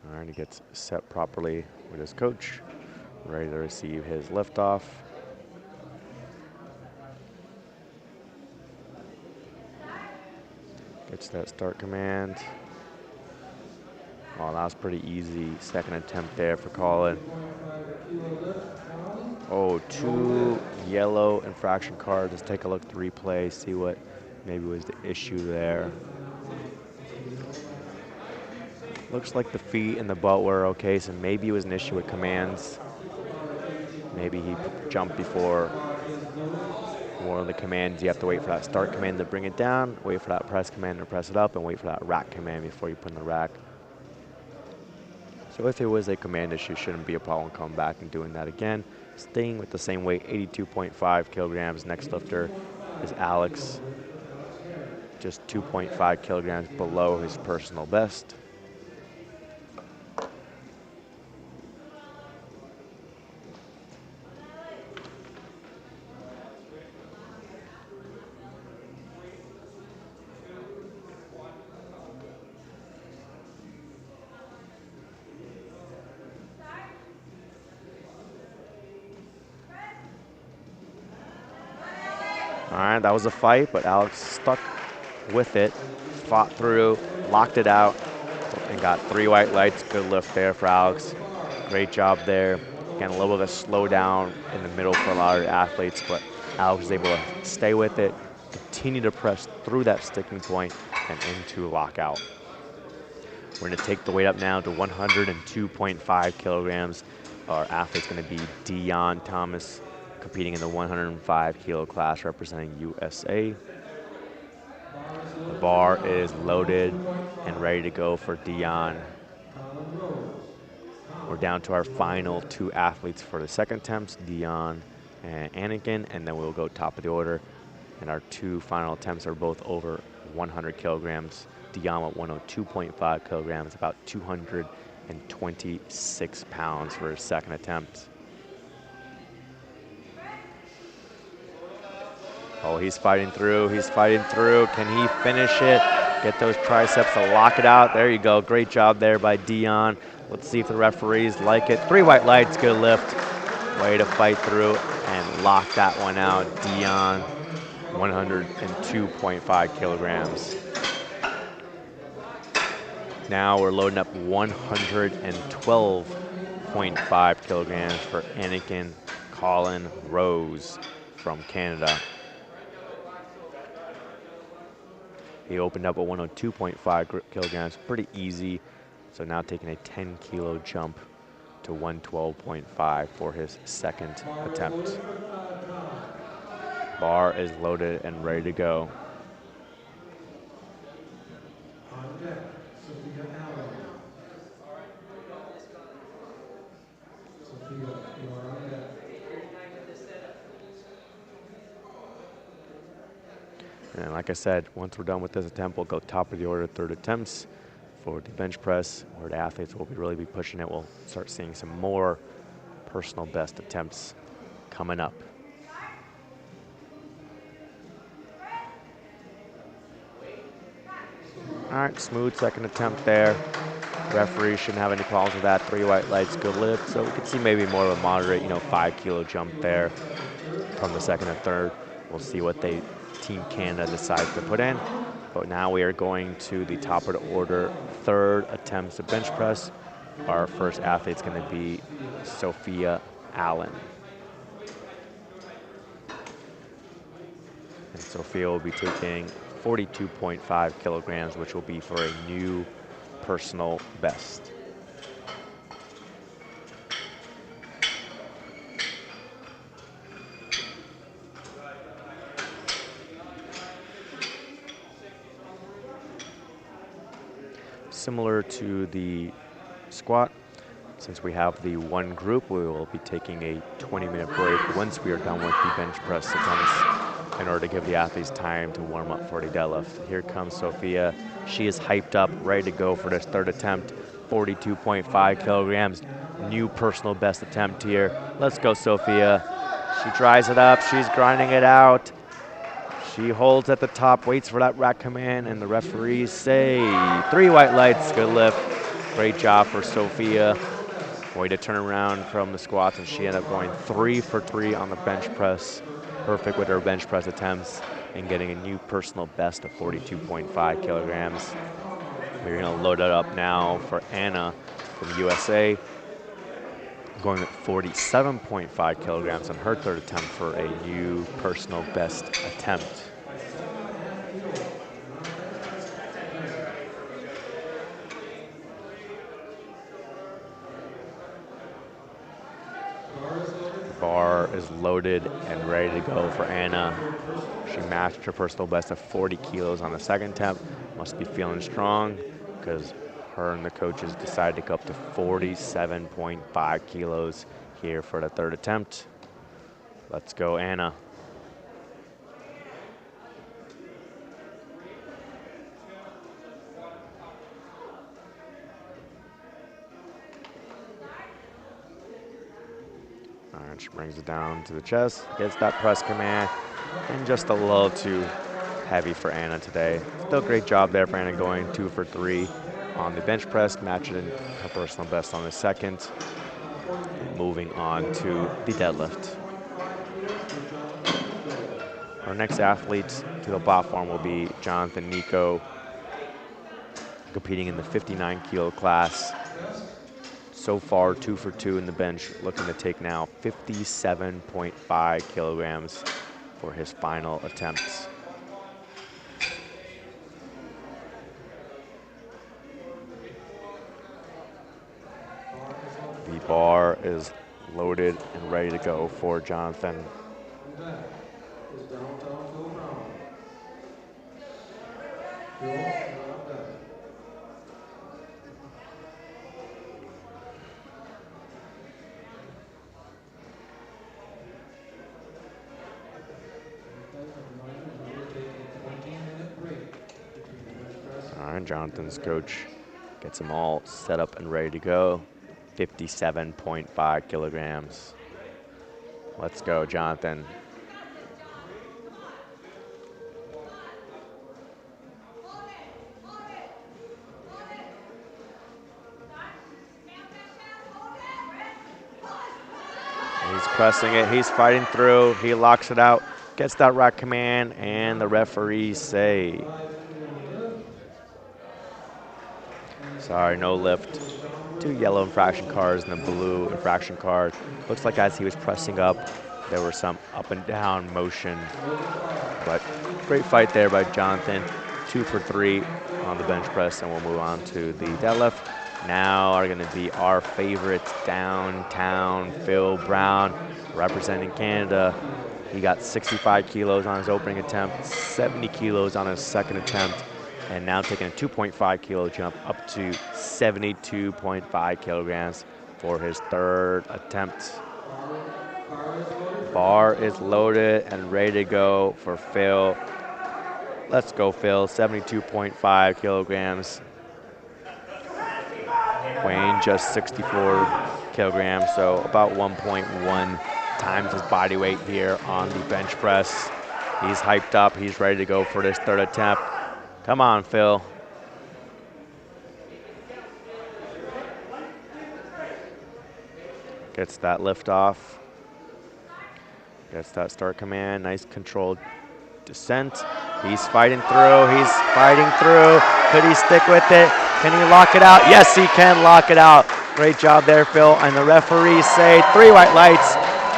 All right, he gets set properly with his coach, ready to receive his liftoff. Gets that start command. Oh, that was pretty easy. Second attempt there for Colin. Oh, 2 yellow infraction cards. Let's take a look at the replay, see what maybe was the issue there. Looks like the feet and the butt were okay, so maybe it was an issue with commands. Maybe he jumped before one of the commands. You have to wait for that start command to bring it down, wait for that press command to press it up, and wait for that rack command before you put in the rack. So if it was a command issue, shouldn't be a problem coming back and doing that again. Staying with the same weight, 82.5 kilograms. Next lifter is Alex, just 2.5 kilograms below his personal best. All right, that was a fight, but Alex stuck with it, fought through, locked it out, and got 3 white lights. Good lift there for Alex. Great job there. Again, a little bit of a slowdown in the middle for a lot of the athletes, but Alex was able to stay with it, continue to press through that sticking point and into lockout. We're gonna take the weight up now to 102.5 kilograms. Our athlete's gonna be Dion Thomas, competing in the 105 kilo class, representing USA. The bar is loaded and ready to go for Dion. We're down to our final 2 athletes for the second attempts, Dion and Anakin, and then we'll go top of the order. And our 2 final attempts are both over 100 kilograms. Dion at 102.5 kilograms, about 226 pounds for his second attempt. Oh, he's fighting through, he's fighting through. Can he finish it? Get those triceps to lock it out. There you go, great job there by Dion. Let's see if the referees like it. 3 white lights, good lift. Way to fight through and lock that one out. Dion, 102.5 kilograms. Now we're loading up 112.5 kilograms for Anakin Colin Rose from Canada. He opened up at 102.5 kilograms, pretty easy. So now taking a 10 kilo jump to 112.5 for his second attempt. Bar is loaded and ready to go. And like I said, once we're done with this attempt, we'll go top of the order, 3rd attempts. for the bench press, where the athletes will really be pushing it. We'll start seeing some more personal best attempts coming up. All right, smooth second attempt there. Referee shouldn't have any problems with that. 3 white lights, good lift. So we could see maybe more of a moderate, 5-kilo jump there from the second and third. We'll see what Team Canada decides to put in. But now we are going to the top of the order, third attempts at bench press. Our first athlete's going to be Sophia Allen. And Sophia will be taking 42.5 kilograms, which will be for a new personal best. Similar to the squat, since we have the one group, we will be taking a 20-minute break once we are done with the bench press attempts in order to give the athletes time to warm up for the deadlift. Here comes Sophia. She is hyped up, ready to go for this third attempt. 42.5 kilograms, new personal best attempt here. Let's go, Sophia. She dries it up, she's grinding it out. She holds at the top, waits for that rack command, and the referees say 3 white lights, good lift. Great job for Sophia. Way to turn around from the squats, and she ended up going 3 for 3 on the bench press. Perfect with her bench press attempts and getting a new personal best of 42.5 kilograms. We're gonna load it up now for Anna from USA, going at 47.5 kilograms on her third attempt for a new personal best attempt. The bar is loaded and ready to go for Anna. She matched her personal best of 40 kilos on the second attempt. Must be feeling strong because her and the coaches decided to go up to 47.5 kilos here for the third attempt. Let's go, Anna. All right, she brings it down to the chest, gets that press command, and just a little too heavy for Anna today. Still great job there for Anna, going 2 for 3 on the bench press, matching her personal best on the second. Moving on to the deadlift. Our next athlete to the platform will be Jonathan Nico, competing in the 59-kilo class. So far, 2 for 2 in the bench, looking to take now 57.5 kilograms for his final attempts. The bar is loaded and ready to go for Jonathan. All right, Jonathan's coach gets them all set up and ready to go. 57.5 kilograms. Let's go, Jonathan. He's pressing it, he's fighting through, he locks it out, gets that rack command, and the referees say, sorry, no lift. 2 yellow infraction cards and a blue infraction card. Looks like as he was pressing up, there were some up and down motion. But great fight there by Jonathan. 2 for 3 on the bench press, and we'll move on to the deadlift. Now are going to be our favorite downtown Phil Brown, representing Canada. He got 65 kilos on his opening attempt, 70 kilos on his second attempt, and now taking a 2.5 kilo jump up to 72.5 kilograms for his third attempt. Bar is loaded and ready to go for Phil. Let's go, Phil. 72.5 kilograms. weighing just 64 kilograms, so about 1.1 times his body weight here on the bench press. He's hyped up. He's ready to go for this third attempt. Come on, Phil. Gets that lift off. Gets that start command. Nice controlled descent. He's fighting through. He's fighting through. Could he stick with it? Can he lock it out? Yes, he can lock it out. Great job there, Phil. And the referees say 3 white lights.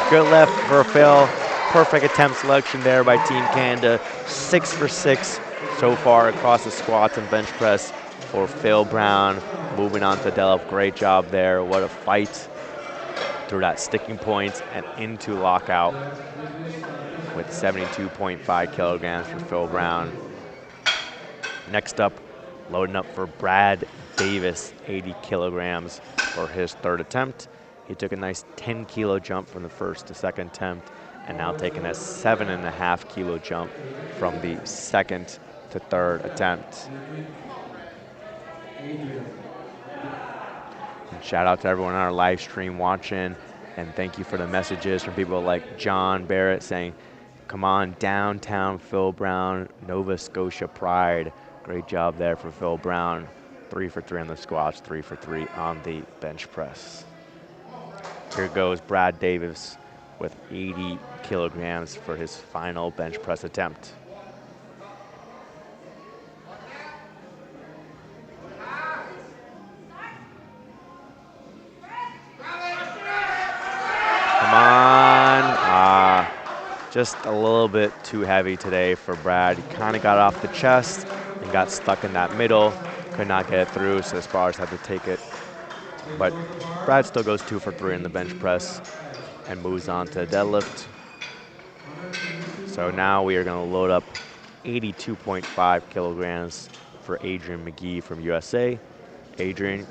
Good lift for Phil. Perfect attempt selection there by Team Canada. 6 for 6 so far across the squats and bench press for Phil Brown. Moving on to deadlift. Great job there. What a fight through that sticking point and into lockout with 72.5 kilograms for Phil Brown. Next up, loading up for Brad Davis, 80 kilograms for his third attempt. He took a nice 10-kilo jump from the first to second attempt, and now taking a 7.5-kilo jump from the second to third attempt. And shout out to everyone on our live stream watching, and thank you for the messages from people like John Barrett saying, come on, downtown Phil Brown, Nova Scotia pride. Great job there for Phil Brown. 3 for 3 on the squats, 3 for 3 on the bench press. Here goes Brad Davis with 80 kilograms for his final bench press attempt. Come on. Just a little bit too heavy today for Brad. He kind of got off the chest and got stuck in that middle. Could not get it through, so the spars had to take it. But Brad still goes 2 for 3 in the bench press and moves on to deadlift. So now we are going to load up 82.5 kilograms for Adrian McGee from USA. Adrian,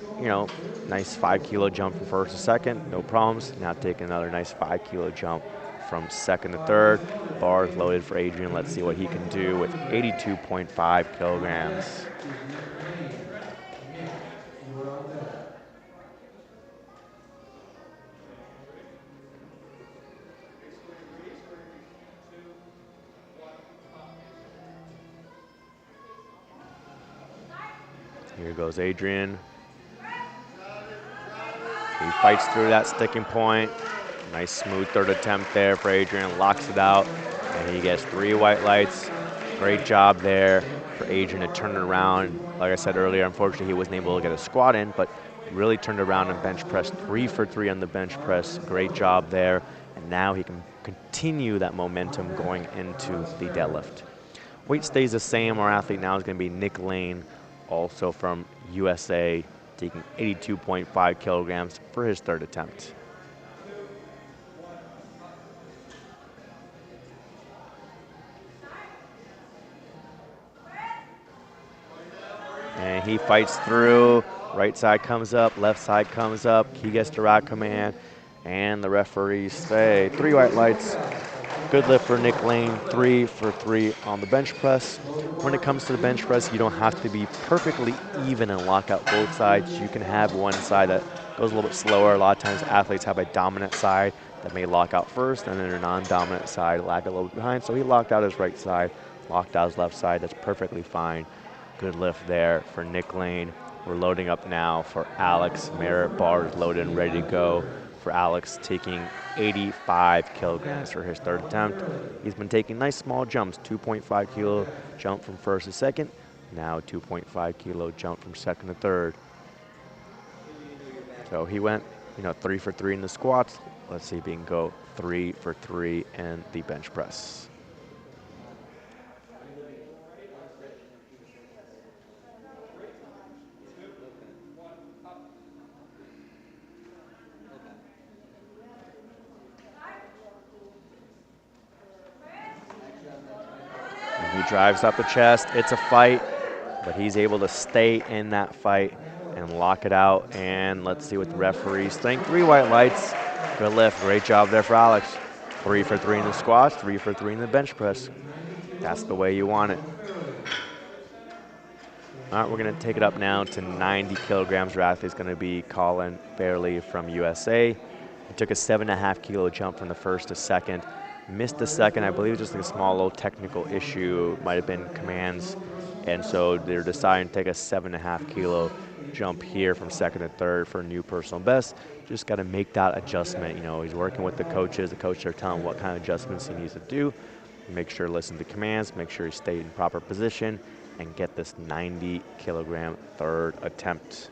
nice 5-kilo jump from first to second, no problems. Now taking another nice 5-kilo jump from second to third. Bars loaded for Adrian. Let's see what he can do with 82.5 kilograms. Here goes Adrian. He fights through that sticking point. Nice smooth third attempt there for Adrian. Locks it out, and he gets 3 white lights. Great job there for Adrian to turn it around. Like I said earlier, unfortunately he wasn't able to get a squat in, but really turned around and bench press. 3 for 3 on the bench press. Great job there. And now he can continue that momentum going into the deadlift. Weight stays the same. Our athlete now is going to be Nick Lane, also from USA, taking 82.5 kilograms for his third attempt. And he fights through. Right side comes up, left side comes up. He gets the rack command, and the referees say 3 white lights. Good lift for Nick Lane, 3 for 3 on the bench press. When it comes to the bench press, you don't have to be perfectly even and lock out both sides. You can have one side that goes a little bit slower. A lot of times athletes have a dominant side that may lock out first, and then their non-dominant side lag a little bit behind. So he locked out his right side, locked out his left side. That's perfectly fine. Good lift there for Nick Lane. We're loading up now for Alex Merritt. Bars loaded and ready to go for Alex, taking 85 kilograms for his third attempt. He's been taking nice small jumps, 2.5 kilo jump from first to second, now 2.5 kilo jump from second to third. So he went, 3 for 3 in the squats. Let's see if he can go 3 for 3 in the bench press. He drives up the chest. It's a fight, but he's able to stay in that fight and lock it out. And let's see what the referees think. 3 white lights. Good lift. Great job there for Alex. 3 for 3 in the squats, 3 for 3 in the bench press. That's the way you want it. All right, we're going to take it up now to 90 kilograms. Our athlete's going to be Colin Fairley from USA. He took a 7.5 kilo jump from the first to second. Missed the second, I believe, just like a small little technical issue, might have been commands. And so they're deciding to take a 7.5 kilo jump here from second to third for a new personal best. Just got to make that adjustment. You know, he's working with the coaches. The coaches are telling him what kind of adjustments he needs to do. Make sure to listen to commands, make sure he stay in proper position, and get this 90 kilogram third attempt.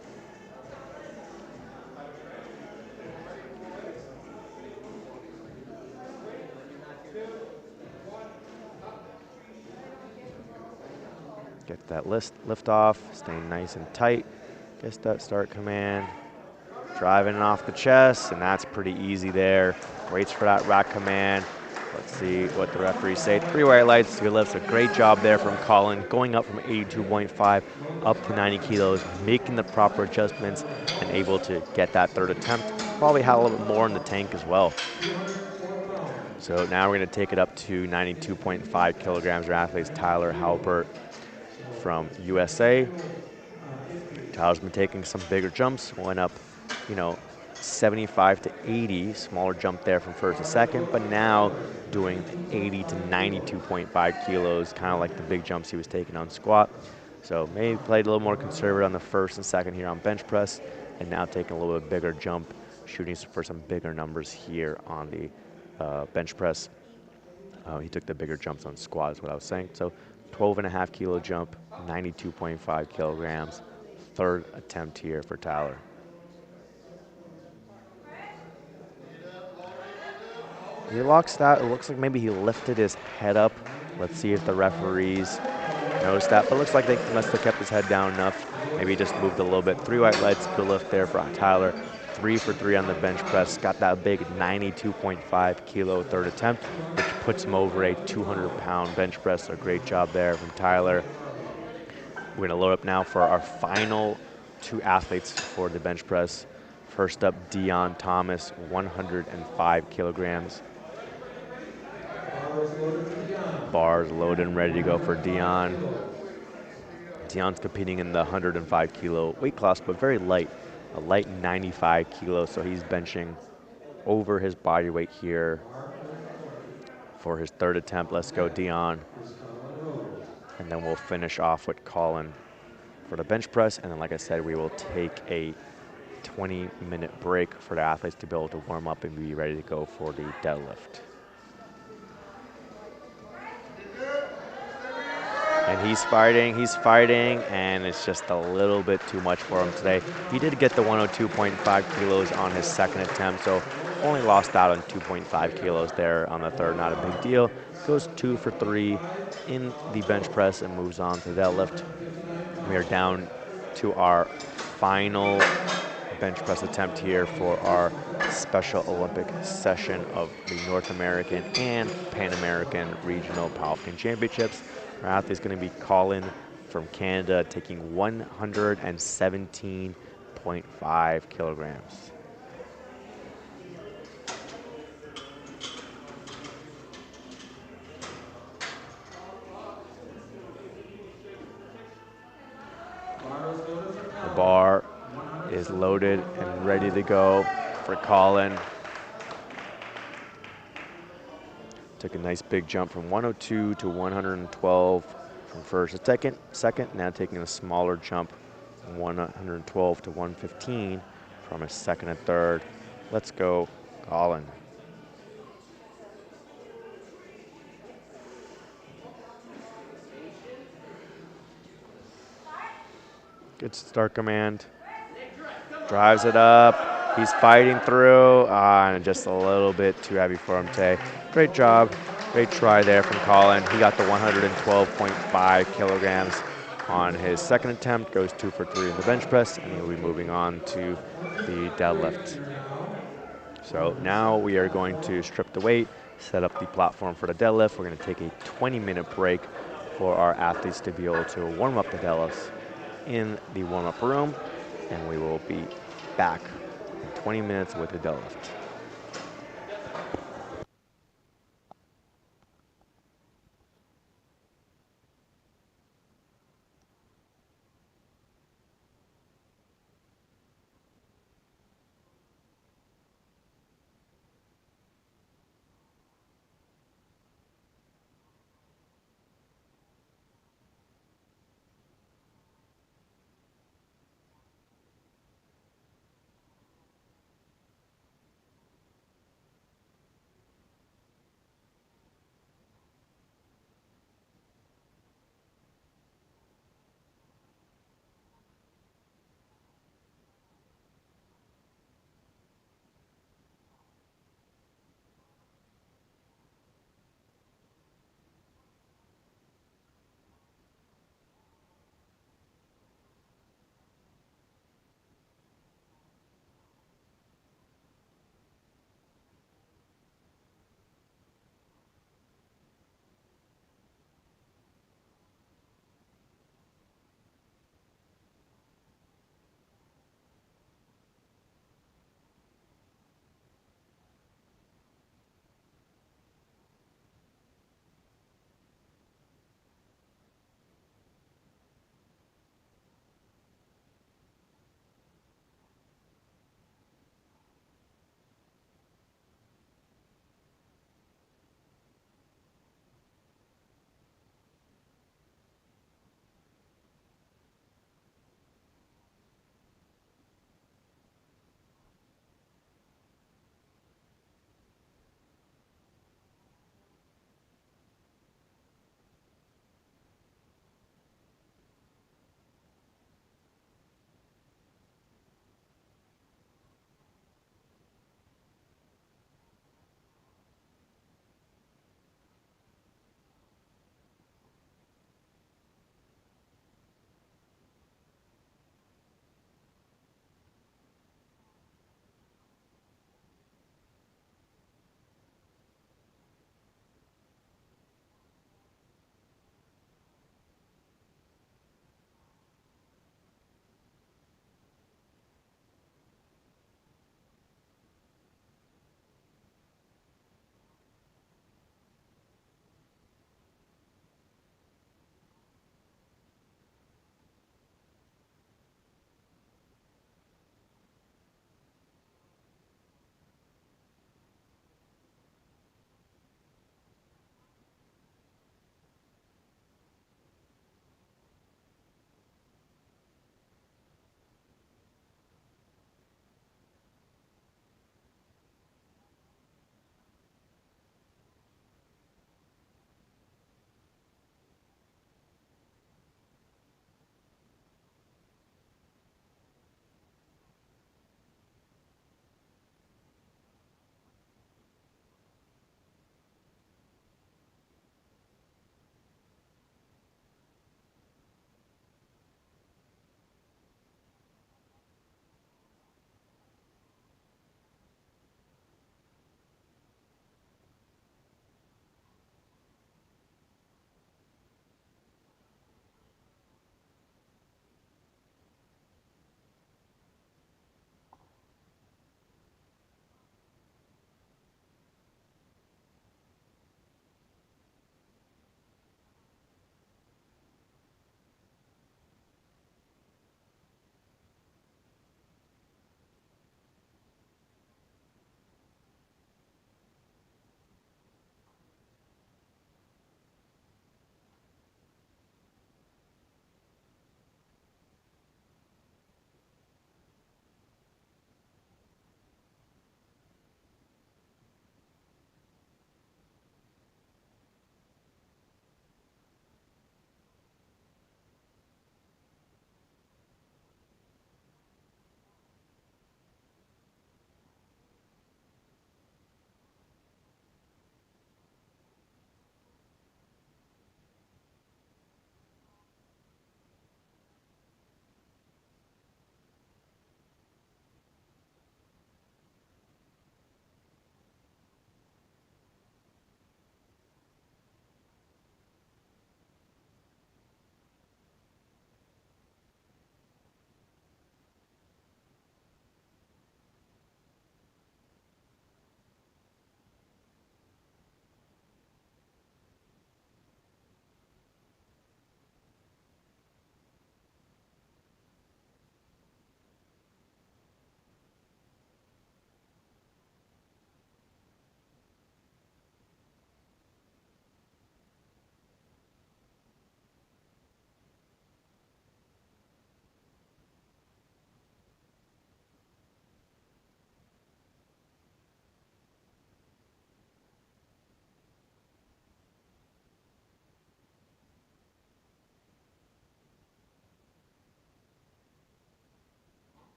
Get that lift off, staying nice and tight. Gets that start command. Driving it off the chest, and that's pretty easy there. Waits for that rack command. Let's see what the referees say. 3 white lights, 2 lifts. A great job there from Colin, going up from 82.5 up to 90 kilos, making the proper adjustments and able to get that third attempt. Probably had a little bit more in the tank as well. So now we're going to take it up to 92.5 kilograms. Our athlete's Tyler Halpert from USA. Tyler's been taking some bigger jumps, went up, 75 to 80, smaller jump there from first to second, but now doing 80 to 92.5 kilos, kind of like the big jumps he was taking on squat. So maybe played a little more conservative on the first and second here on bench press, and now taking a little bit bigger jump, shooting for some bigger numbers here on the bench press. He took the bigger jumps on squat is what I was saying. So 12.5 kilo jump, 92.5 kilograms, third attempt here for Tyler. He locks that. It looks like maybe he lifted his head up. Let's see if the referees noticed that. But it looks like they must have kept his head down enough. Maybe he just moved a little bit. 3 white lights, good lift there for Tyler. 3 for 3 on the bench press. Got that big 92.5 kilo third attempt, which puts him over a 200-pound bench press. So great job there from Tyler. We're gonna load up now for our final 2 athletes for the bench press. First up, Dion Thomas, 105 kilograms. Bars loaded and ready to go for Dion. Dion's competing in the 105 kilo weight class, but very light, a light 95 kilos, so he's benching over his body weight here for his third attempt. Let's go, Dion. And then we'll finish off with Colin for the bench press, and then like I said, we will take a 20-minute break for the athletes to be able to warm up and be ready to go for the deadlift. And he's fighting, and it's just a little bit too much for him today. He did get the 102.5 kilos on his second attempt, so only lost out on 2.5 kilos there on the third, not a big deal. Goes 2 for 3 in the bench press and moves on to the deadlift. We are down to our final bench press attempt here for our Special Olympic session of the North American and Pan American Regional Powerlifting Championships. Our athlete is going to be Colin from Canada, taking 117.5 kilograms. The bar is loaded and ready to go for Colin. Took a nice big jump from 102 to 112 from first to second. Now taking a smaller jump from 112 to 115 from a second and third. Let's go, Colin. Good start command. Drives it up. He's fighting through, and just a little bit too heavy for him today. Great job. Great try there from Colin. He got the 112.5 kilograms on his second attempt. Goes 2 for 3 in the bench press, and he'll be moving on to the deadlift. So now we are going to strip the weight, set up the platform for the deadlift. We're going to take a 20-minute break for our athletes to be able to warm up the deadlifts in the warm-up room, and we will be back in 20 minutes with the deadlift.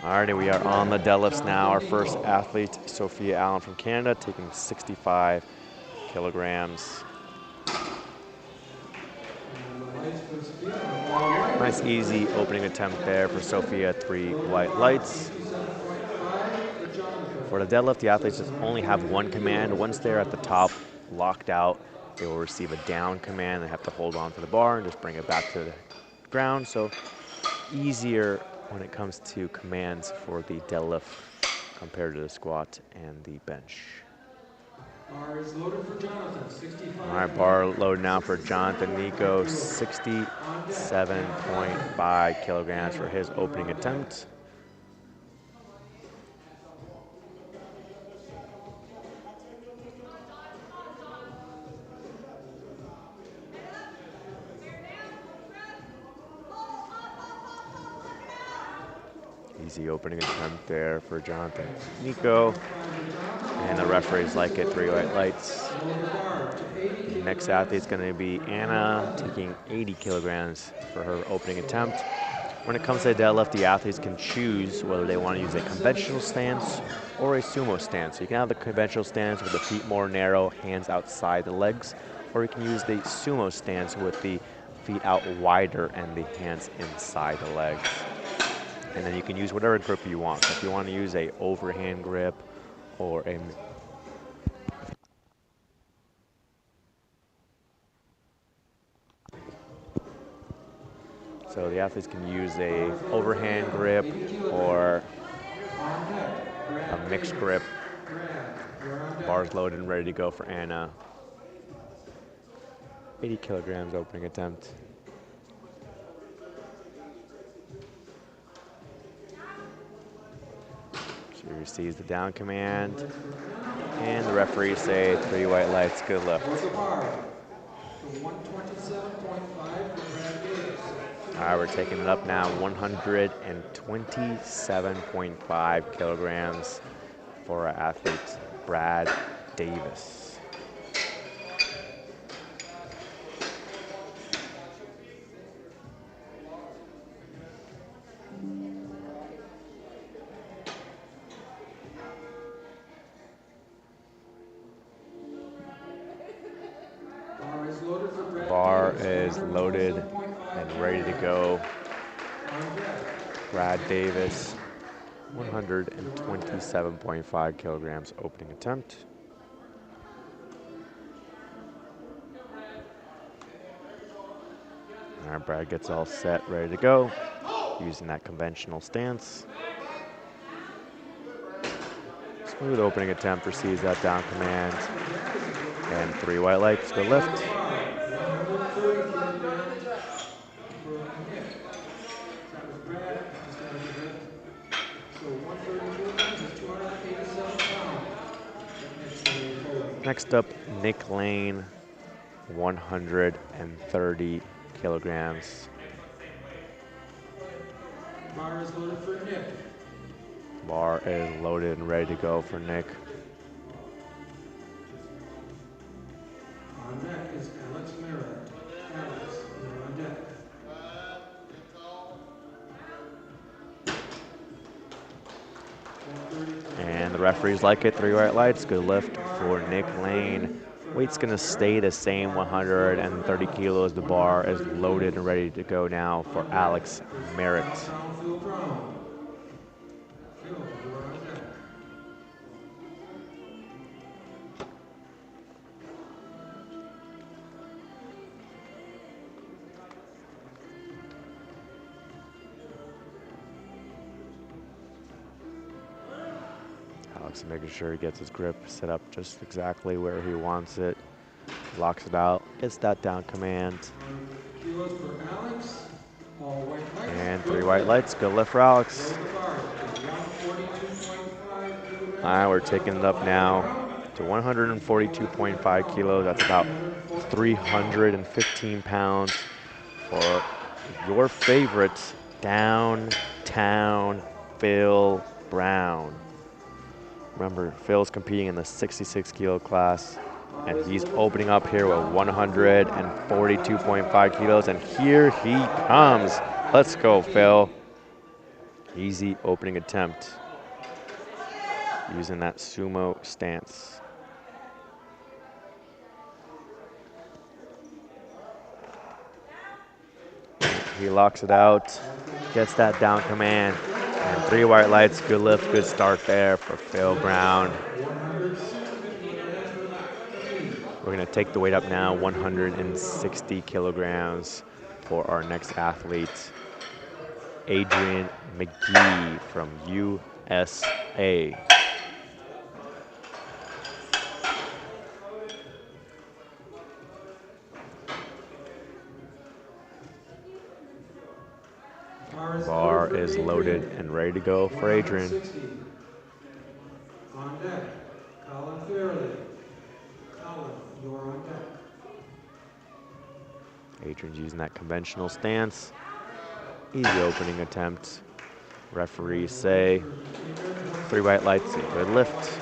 Alrighty, we are on the deadlifts now. Our first athlete, Sophia Allen from Canada, taking 65 kilograms. Nice easy opening attempt there for Sophia, 3 white lights. For the deadlift, the athletes just only have one command. Once they're at the top, locked out, they will receive a down command. They have to hold on to the bar and just bring it back to the ground. So easier when it comes to commands for the deadlift compared to the squat and the bench. Bar is loaded for Jonathan, 65. All right, bar loaded now for Jonathan Nico, 67.5 kilograms for his opening attempt. Easy opening attempt there for Jonathan Nico. And the referees like it, 3 white lights. The next athlete's going to be Anna, taking 80 kilograms for her opening attempt. When it comes to the deadlift, the athletes can choose whether they want to use a conventional stance or a sumo stance. So you can have the conventional stance with the feet more narrow, hands outside the legs, or you can use the sumo stance with the feet out wider and the hands inside the legs. And then you can use whatever grip you want. So if you want to use a overhand grip or a so the athletes can use a overhand grip or a mixed grip. Bars loaded and ready to go for Anna. 80 kilograms opening attempt. She receives the down command, and the referees say 3 white lights, good lift. All right, we're taking it up now, 127.5 kilograms for our athlete, Brad Davis. Bar is loaded and ready to go. Brad Davis, 127.5 kilograms opening attempt. All right, Brad gets all set, ready to go, using that conventional stance. Smooth opening attempt, receives that down command. And 3 white lights, good lift. Next up, Nick Lane, 130 kilograms. Bar is loaded for Nick. Bar is loaded and ready to go for Nick. On deck is Alex Merritt. Alex, you're on deck. And the referees like it, 3 white lights, good lift for Nick Lane. Weight's gonna stay the same, 130 kilos. The bar is loaded and ready to go now for Alex Merritt. Alex making sure he gets his grip set up just exactly where he wants it. Locks it out, gets that down command. And 3 white lights, good lift for Alex. All right, we're taking it up now to 142.5 kilos. That's about 315 pounds for your favorite downtown Phil Brown. Remember, Phil's competing in the 66 kilo class, and he's opening up here with 142.5 kilos, and here he comes. Let's go, Phil. Easy opening attempt using that sumo stance. He locks it out, gets that down command, and 3 white lights. Good lift, good start there for Phil Brown. We're gonna take the weight up now, 160 kilograms for our next athlete, Adrian McGee from USA. Bar is loaded and ready to go for Adrian. On deck, Colin Fairley. Colin, you're on deck. Adrian's using that conventional stance. Easy opening attempt. Referees say 3 white lights, good lift.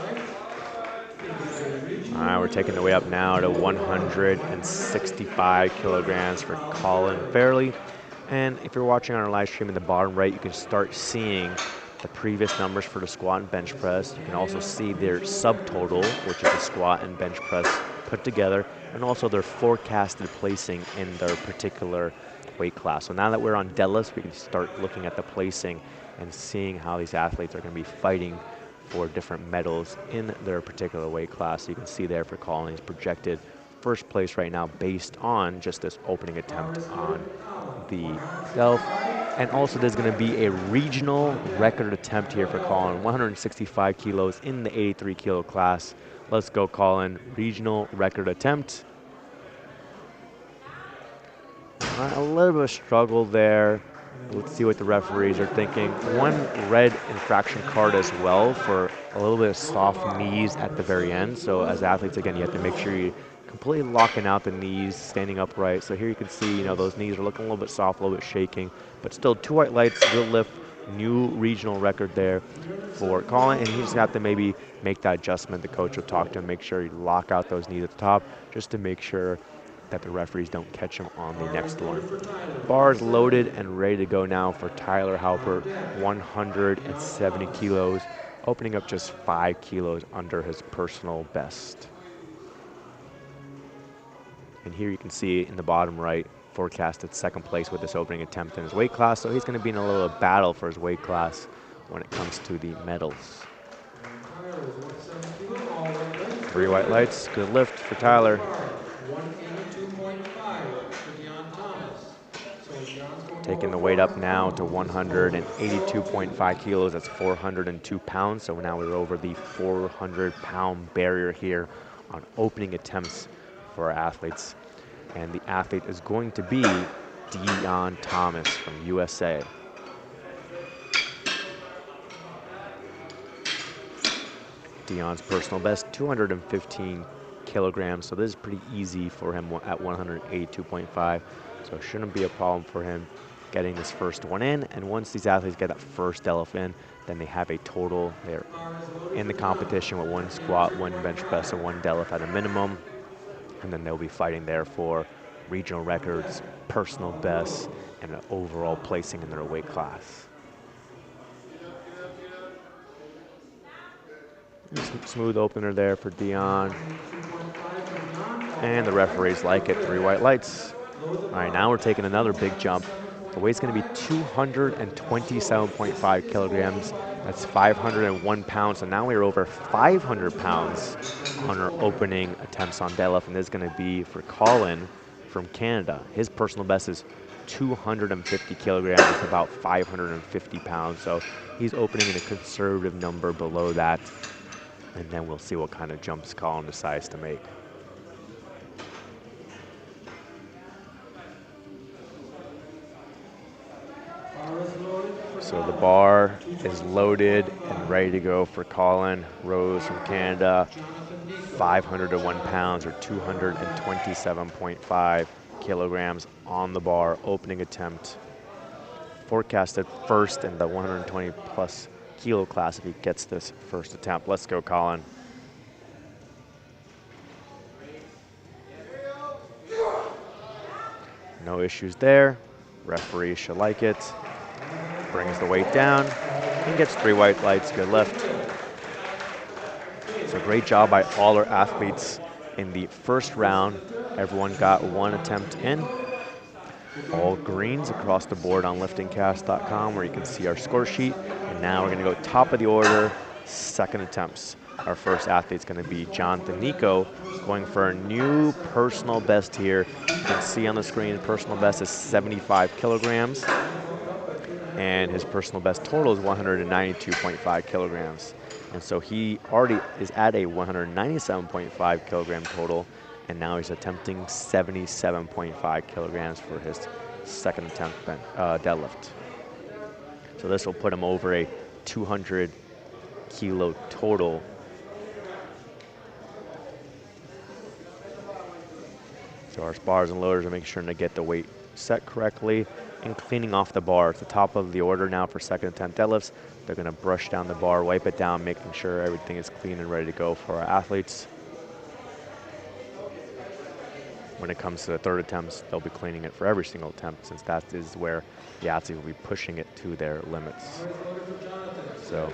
All right, we're taking the weight up now to 165 kilograms for Colin Fairley. And if you're watching on our live stream in the bottom right, you can start seeing the previous numbers for the squat and bench press. You can also see their subtotal, which is the squat and bench press put together, and also their forecasted placing in their particular weight class. So now that we're on deadlifts, we can start looking at the placing and seeing how these athletes are going to be fighting for different medals in their particular weight class. So you can see there for Colin, he's projected first place right now based on just this opening attempt on the self. And also there's going to be a regional record attempt here for Colin, 165 kilos in the 83 kilo class. Let's go, Colin. Regional record attempt. A little bit of struggle there. Let's see what the referees are thinking. One red infraction card as well for a little bit of soft knees at the very end. So as athletes, again, you have to make sure you completely locking out the knees, standing upright. So here you can see, those knees are looking a little bit soft, a little bit shaking, but still 2 white lights, good lift, new regional record there for Colin, and he just have to maybe make that adjustment. The coach will talk to him, make sure you lock out those knees at the top, just to make sure that the referees don't catch him on the next one. Bars loaded and ready to go now for Tyler Halpert, 170 kilos, opening up just 5 kilos under his personal best. And here you can see in the bottom right, forecasted second place with this opening attempt in his weight class. So he's going to be in a little battle for his weight class when it comes to the medals. 3 white lights, good lift for Tyler. Taking the weight up now to 182.5 kilos. That's 402 pounds. So now we're over the 400-pound barrier here on opening attempts for our athletes. And the athlete is going to be Dion Thomas from USA. Dion's personal best, 215 kilograms. So this is pretty easy for him at 182.5. So it shouldn't be a problem for him getting this first one in. And once these athletes get that first deadlift in, then they have a total. They're in the competition with 1 squat, 1 bench press, and 1 deadlift at a minimum. And then they'll be fighting there for regional records, personal bests, and an overall placing in their weight class. Smooth opener there for Dion. And the referees like it, 3 white lights. All right, now we're taking another big jump. The weight's going to be 227.5 kilograms. That's 501 pounds. So now we're over 500 pounds on our opening attempts on deadlift. And this is going to be for Colin from Canada. His personal best is 250 kilograms. It's about 550 pounds. So he's opening in a conservative number below that. And then we'll see what kind of jumps Colin decides to make. So the bar is loaded and ready to go for Colin Rose from Canada. 501 pounds or 227.5 kilograms on the bar, opening attempt. Forecasted first in the 120 plus kilo class if he gets this first attempt. Let's go, Colin. No issues there. Referee should like it. Brings the weight down. and gets 3 white lights. Good lift. So great job by all our athletes in the first round. Everyone got 1 attempt in. All greens across the board on liftingcast.com, where you can see our score sheet. And now we're going to go top of the order, second attempts. Our first athlete's going to be Jonathan Nico, going for a new personal best here. You can see on the screen, personal best is 75 kilograms, and his personal best total is 192.5 kilograms. And so he already is at a 197.5 kilogram total, and now he's attempting 77.5 kilograms for his second attempt deadlift. So this will put him over a 200 kilo total. So our bars and loaders are making sure to get the weight set correctly and cleaning off the bar. It's the top of the order now for second attempt deadlifts. They're gonna brush down the bar, wipe it down, making sure everything is clean and ready to go for our athletes. When it comes to the third attempts, they'll be cleaning it for every single attempt, since that is where the athletes will be pushing it to their limits. So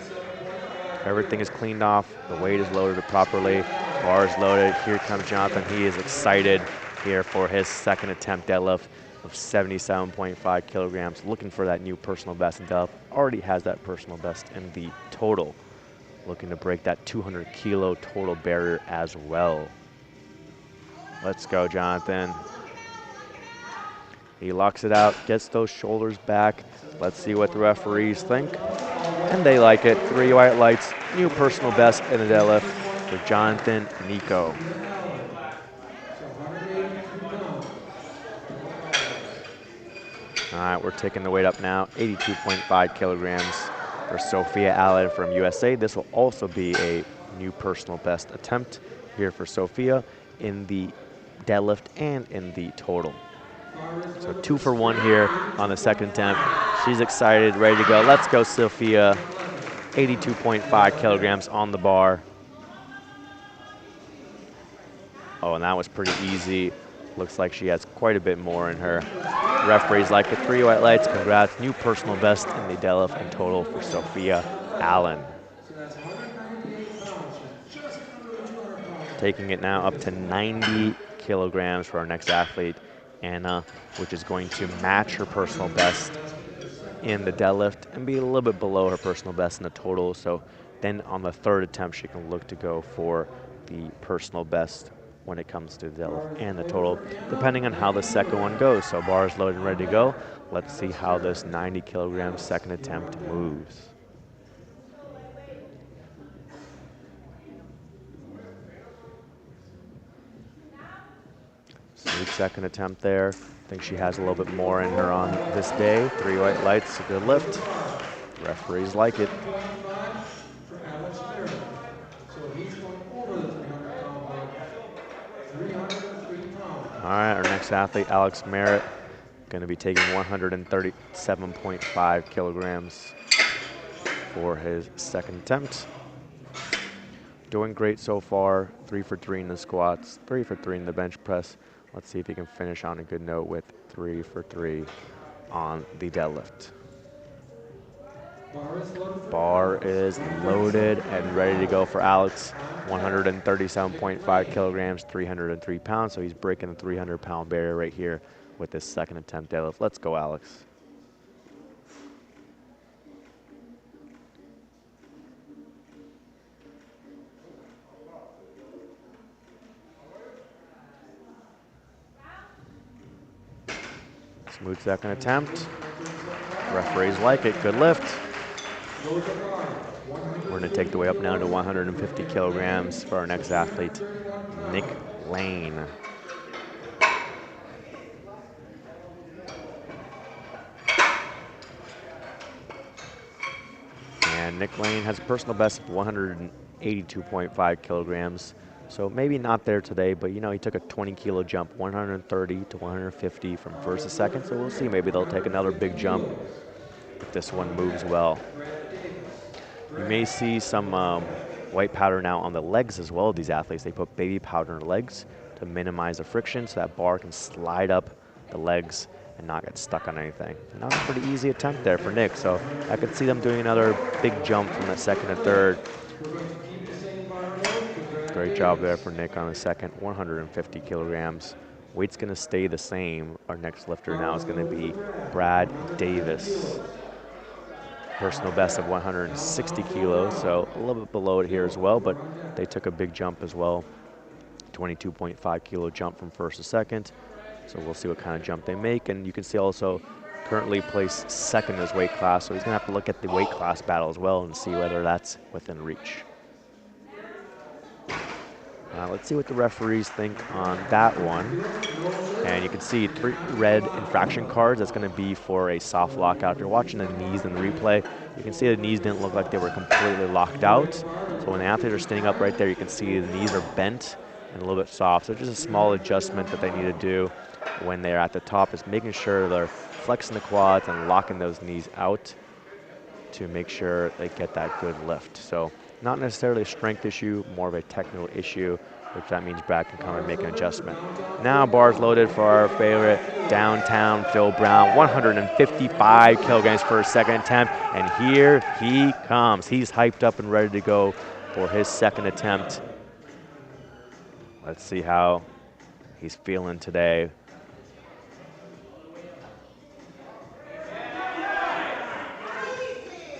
everything is cleaned off, the weight is loaded properly, bar is loaded. Here comes Jonathan. He is excited here for his second attempt deadlift of 77.5 kilograms, looking for that new personal best in deadlift. Already has that personal best in the total, looking to break that 200 kilo total barrier as well. Let's go, Jonathan. He locks it out, gets those shoulders back. Let's see what the referees think. And they like it. 3 white lights, new personal best in the deadlift for Jonathan Nico. All right, we're taking the weight up now, 82.5 kilograms for Sophia Allen from USA. This will also be a new personal best attempt here for Sophia in the deadlift and in the total. So 2 for 1 here on the second attempt. She's excited, ready to go. Let's go, Sophia. 82.5 kilograms on the bar. Oh, and that was pretty easy. Looks like she has quite a bit more in her. Referees like it. 3 white lights. Congrats. New personal best in the deadlift and total for Sophia Allen. Taking it now up to 90 kilograms for our next athlete, Anna, which is going to match her personal best in the deadlift and be a little bit below her personal best in the total. So then on the third attempt, she can look to go for the personal best when it comes to the deadlift and the total, depending on how the second one goes. So bar is loaded and ready to go. Let's see how this 90 kilogram second attempt moves. Smooth second attempt there. I think she has a little bit more in her on this day. 3 white lights, a good lift. Referees like it. All right, our next athlete, Alex Merritt, going to be taking 137.5 kilograms for his second attempt. Doing great so far. 3 for 3 in the squats, 3 for 3 in the bench press. Let's see if he can finish on a good note with 3 for 3 on the deadlift. Bar is loaded and ready to go for Alex. 137.5 kilograms, 303 pounds. So he's breaking the 300-pound barrier right here with this second attempt deadlift. Let's go, Alex. Smooth second attempt. Referees like it. Good lift. We're going to take the weight up now to 150 kilograms for our next athlete, Nick Lane. And Nick Lane has a personal best of 182.5 kilograms. So maybe not there today, but you know, he took a 20 kilo jump, 130 to 150 from first to second. So we'll see, maybe they'll take another big jump if this one moves well. You may see some white powder now on the legs as well of these athletes. They put baby powder in the legs to minimize the friction so that bar can slide up the legs and not get stuck on anything. And that was a pretty easy attempt there for Nick, so I could see them doing another big jump from the second to third. Great job there for Nick on the second, 150 kilograms. Weight's gonna stay the same. Our next lifter now is gonna be Brad Davis. Personal best of 160 kilos, so a little bit below it here as well, but they took a big jump as well. 22.5 kilo jump from first to second. So we'll see what kind of jump they make. And you can see also currently placed second in his weight class. So he's gonna have to look at the weight class battle as well and see whether that's within reach. Let's see what the referees think on that one. And you can see 3 red infraction cards. That's going to be for a soft lockout. If you're watching the knees in the replay, you can see the knees didn't look like they were completely locked out. So when the athletes are standing up right there, you can see the knees are bent and a little bit soft. So just a small adjustment that they need to do when they're at the top is making sure they're flexing the quads and locking those knees out to make sure they get that good lift. So not necessarily a strength issue, more of a technical issue, which that means Brad can come and make an adjustment. Now bars loaded for our favorite downtown Phil Brown, 155 kilograms for his second attempt, and here he comes. He's hyped up and ready to go for his second attempt. Let's see how he's feeling today.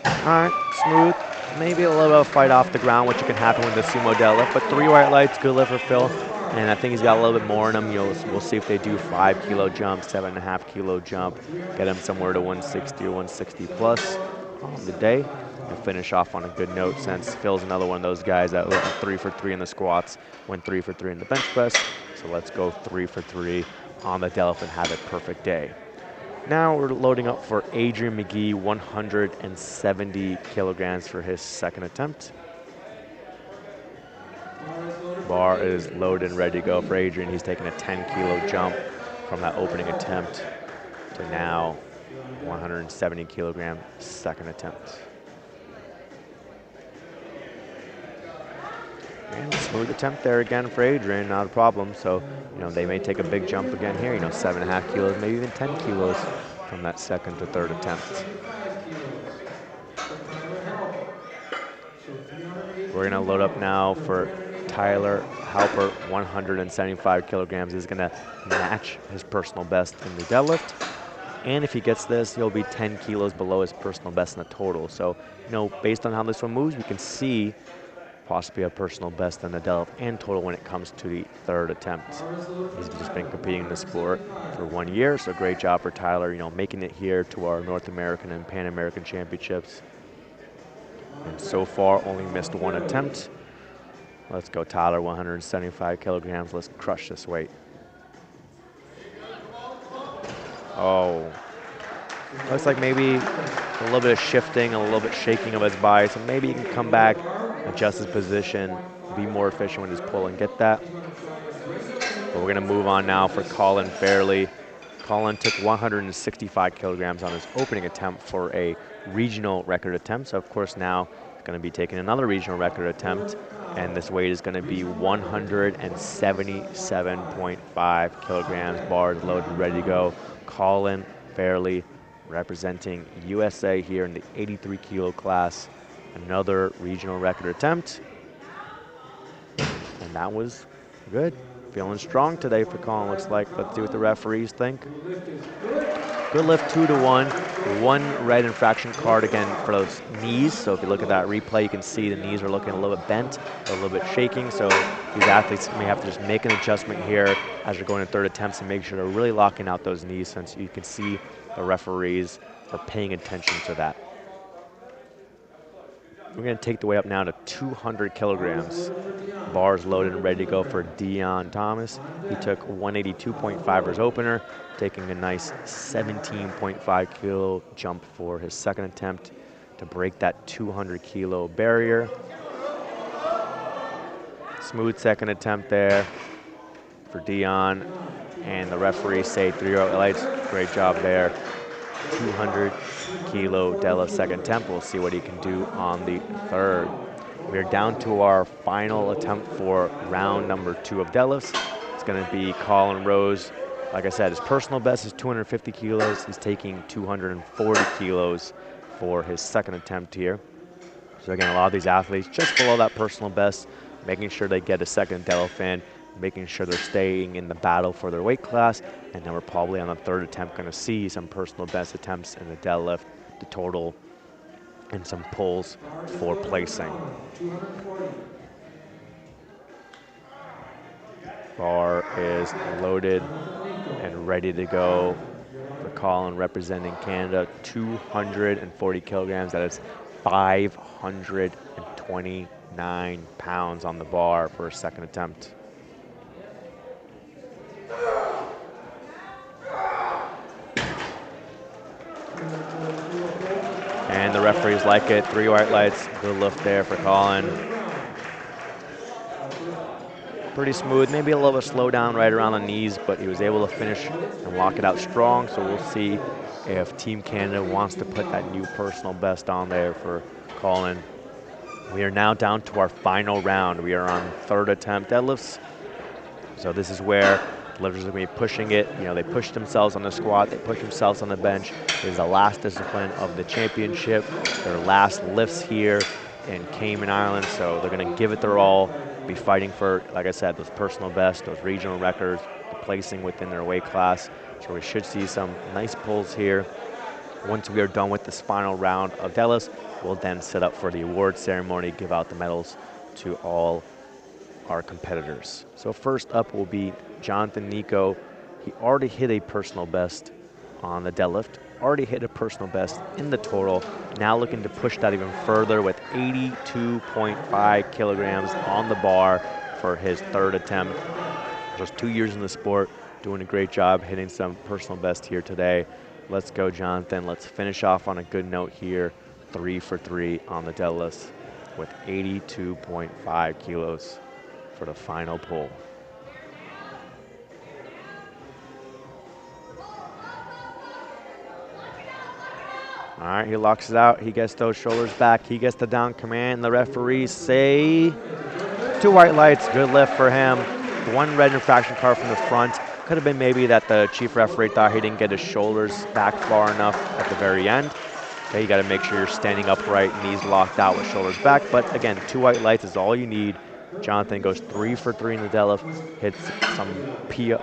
All right, smooth. Maybe a little bit of fight off the ground, which can happen with the sumo deadlift, but 3 white lights, good lift for Phil. And I think he's got a little bit more in him. We'll see if they do 5 kilo jump, 7.5 kilo jump, get him somewhere to 160 or 160 plus on the day, and finish off on a good note since Phil's another one of those guys that went 3 for 3 in the squats, went 3 for 3 in the bench press. So let's go 3 for 3 on the deadlift and have a perfect day. Now we're loading up for Adrian McGee, 170 kilograms for his second attempt. Bar is loaded and ready to go for Adrian. He's taking a 10 kilo jump from that opening attempt to now 170 kilogram second attempt. And smooth attempt there again for Adrian, not a problem. So, they may take a big jump again here, 7.5 kilos, maybe even 10 kilos from that second to third attempt. We're gonna load up now for Tyler Halpert, 175 kilograms. He's gonna match his personal best in the deadlift. And if he gets this, he'll be 10 kilos below his personal best in the total. So, based on how this one moves, we can see possibly a personal best in the deadlift and total when it comes to the third attempt. He's just been competing in the sport for 1 year, so great job for Tyler, making it here to our North American and Pan American championships. And so far, only missed 1 attempt. Let's go, Tyler, 175 kilograms. Let's crush this weight. Oh. Looks like maybe a little bit of shifting, a little bit shaking of his body, so maybe he can come back, adjust his position, be more efficient with his pull and get that. But we're gonna move on now for Colin Fairley. Colin took 165 kilograms on his opening attempt for a regional record attempt. So of course now he's gonna be taking another regional record attempt, and this weight is gonna be 177.5 kilograms, bars loaded, ready to go. Colin Fairley representing USA here in the 83 kilo class. Another regional record attempt. And that was good. Feeling strong today for Colin, looks like. Let's see what the referees think. Good lift, 2-1. 1 red infraction card again for those knees. So if you look at that replay, you can see the knees are looking a little bit bent, a little bit shaking. So these athletes may have to just make an adjustment here as they're going to third attempts and make sure they're really locking out those knees, since you can see the referees are paying attention to that. We're going to take the weight up now to 200 kilograms. Bars loaded and ready to go for Dion Thomas. He took 182.5 for his opener, taking a nice 17.5 kilo jump for his second attempt to break that 200 kilo barrier. Smooth second attempt there for Dion. And the referees say 3 white lights. Great job there. 200 kilo deadlift second attempt. We'll see what he can do on the third. We're down to our final attempt for round number 2 of deadlifts. It's going to be Colin Rose Like I said, his personal best is 250 kilos. He's taking 240 kilos for his second attempt here. So again, a lot of these athletes just below that personal best, making sure they get a second deadlift in, making sure they're staying in the battle for their weight class, and then we're probably on the third attempt going to see some personal best attempts in the deadlift, the total, and some pulls for placing. Bar is loaded and ready to go for Colin representing Canada. 240 kilograms, that is 529 pounds on the bar for a second attempt. And the referees like it. 3 white lights, good lift there for Colin. Pretty smooth, maybe a little bit slow down right around the knees, but he was able to finish and lock it out strong. So we'll see if Team Canada wants to put that new personal best on there for Colin. We are now down to our final round. We are on third attempt deadlifts. So this is where lifters are going to be pushing it. You know, they push themselves on the squat, they push themselves on the bench. It is the last discipline of the championship, their last lifts here in Cayman Islands. So they're going to give it their all, be fighting for, like I said, those personal bests, those regional records, the placing within their weight class. So we should see some nice pulls here. Once we are done with this final round of deadlifts, we'll then set up for the award ceremony, give out the medals to all our competitors. So first up will be Jonathan Nico. He already hit a personal best on the deadlift, already hit a personal best in the total, now looking to push that even further with 82.5 kilograms on the bar for his third attempt. Just 2 years in the sport, doing a great job hitting some personal best here today. Let's go, Jonathan. Let's finish off on a good note here. 3 for 3 on the deadlifts with 82.5 kilos for the final pull. All right, he locks it out. He gets those shoulders back. He gets the down command. The referees say 2 white lights. Good lift for him. 1 red infraction card from the front. Could have been maybe that the chief referee thought he didn't get his shoulders back far enough at the very end. Okay, you got to make sure you're standing upright, knees locked out with shoulders back. But again, 2 white lights is all you need. Jonathan goes 3 for 3 in the deadlift, hits some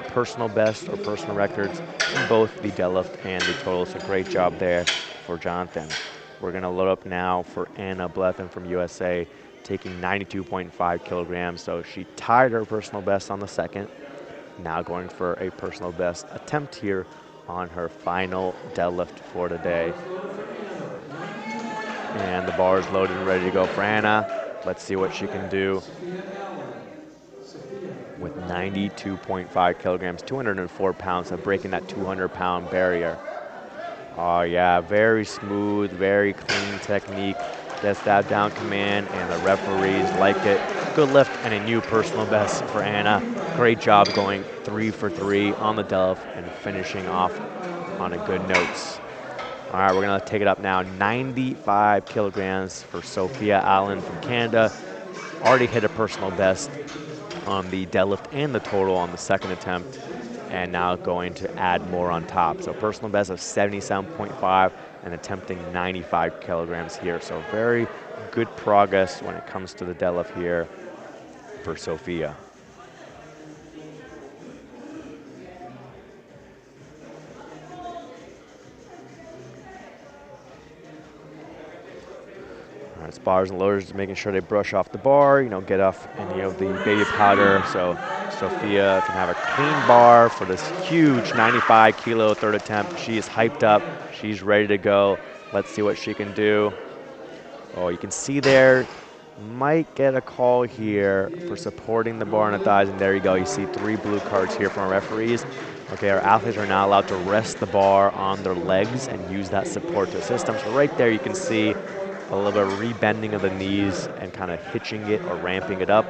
personal best or personal records in both the deadlift and the total. So great job there for Jonathan. We're going to load up now for Anna Blethen from USA, taking 92.5 kilograms. So she tied her personal best on the second. Now going for a personal best attempt here on her final deadlift for today. And the bar is loaded and ready to go for Anna. Let's see what she can do with 92.5 kilograms, 204 pounds, so breaking that 200-pound barrier. Oh yeah, very smooth, very clean technique. Gets that down command, and the referees like it. Good lift and a new personal best for Anna. Great job going 3 for 3 on the deadlift and finishing off on a good note. All right, we're gonna take it up now. 95 kilograms for Sophia Allen from Canada. Already hit a personal best on the deadlift and the total on the second attempt, and now going to add more on top. So personal best of 77.5 and attempting 95 kilograms here. So very good progress when it comes to the deadlift here for Sophia. All right, spotters and loaders just making sure they brush off the bar, you know, get off any of the baby powder. So Sophia can have a clean bar for this huge 95 kilo third attempt. She is hyped up. She's ready to go. Let's see what she can do. Oh, you can see there, might get a call here for supporting the bar on the thighs. And there you go. You see 3 blue cards here from our referees. Okay, our athletes are now allowed to rest the bar on their legs and use that support to assist them. So right there you can see a little bit of rebending of the knees and kind of hitching it or ramping it up.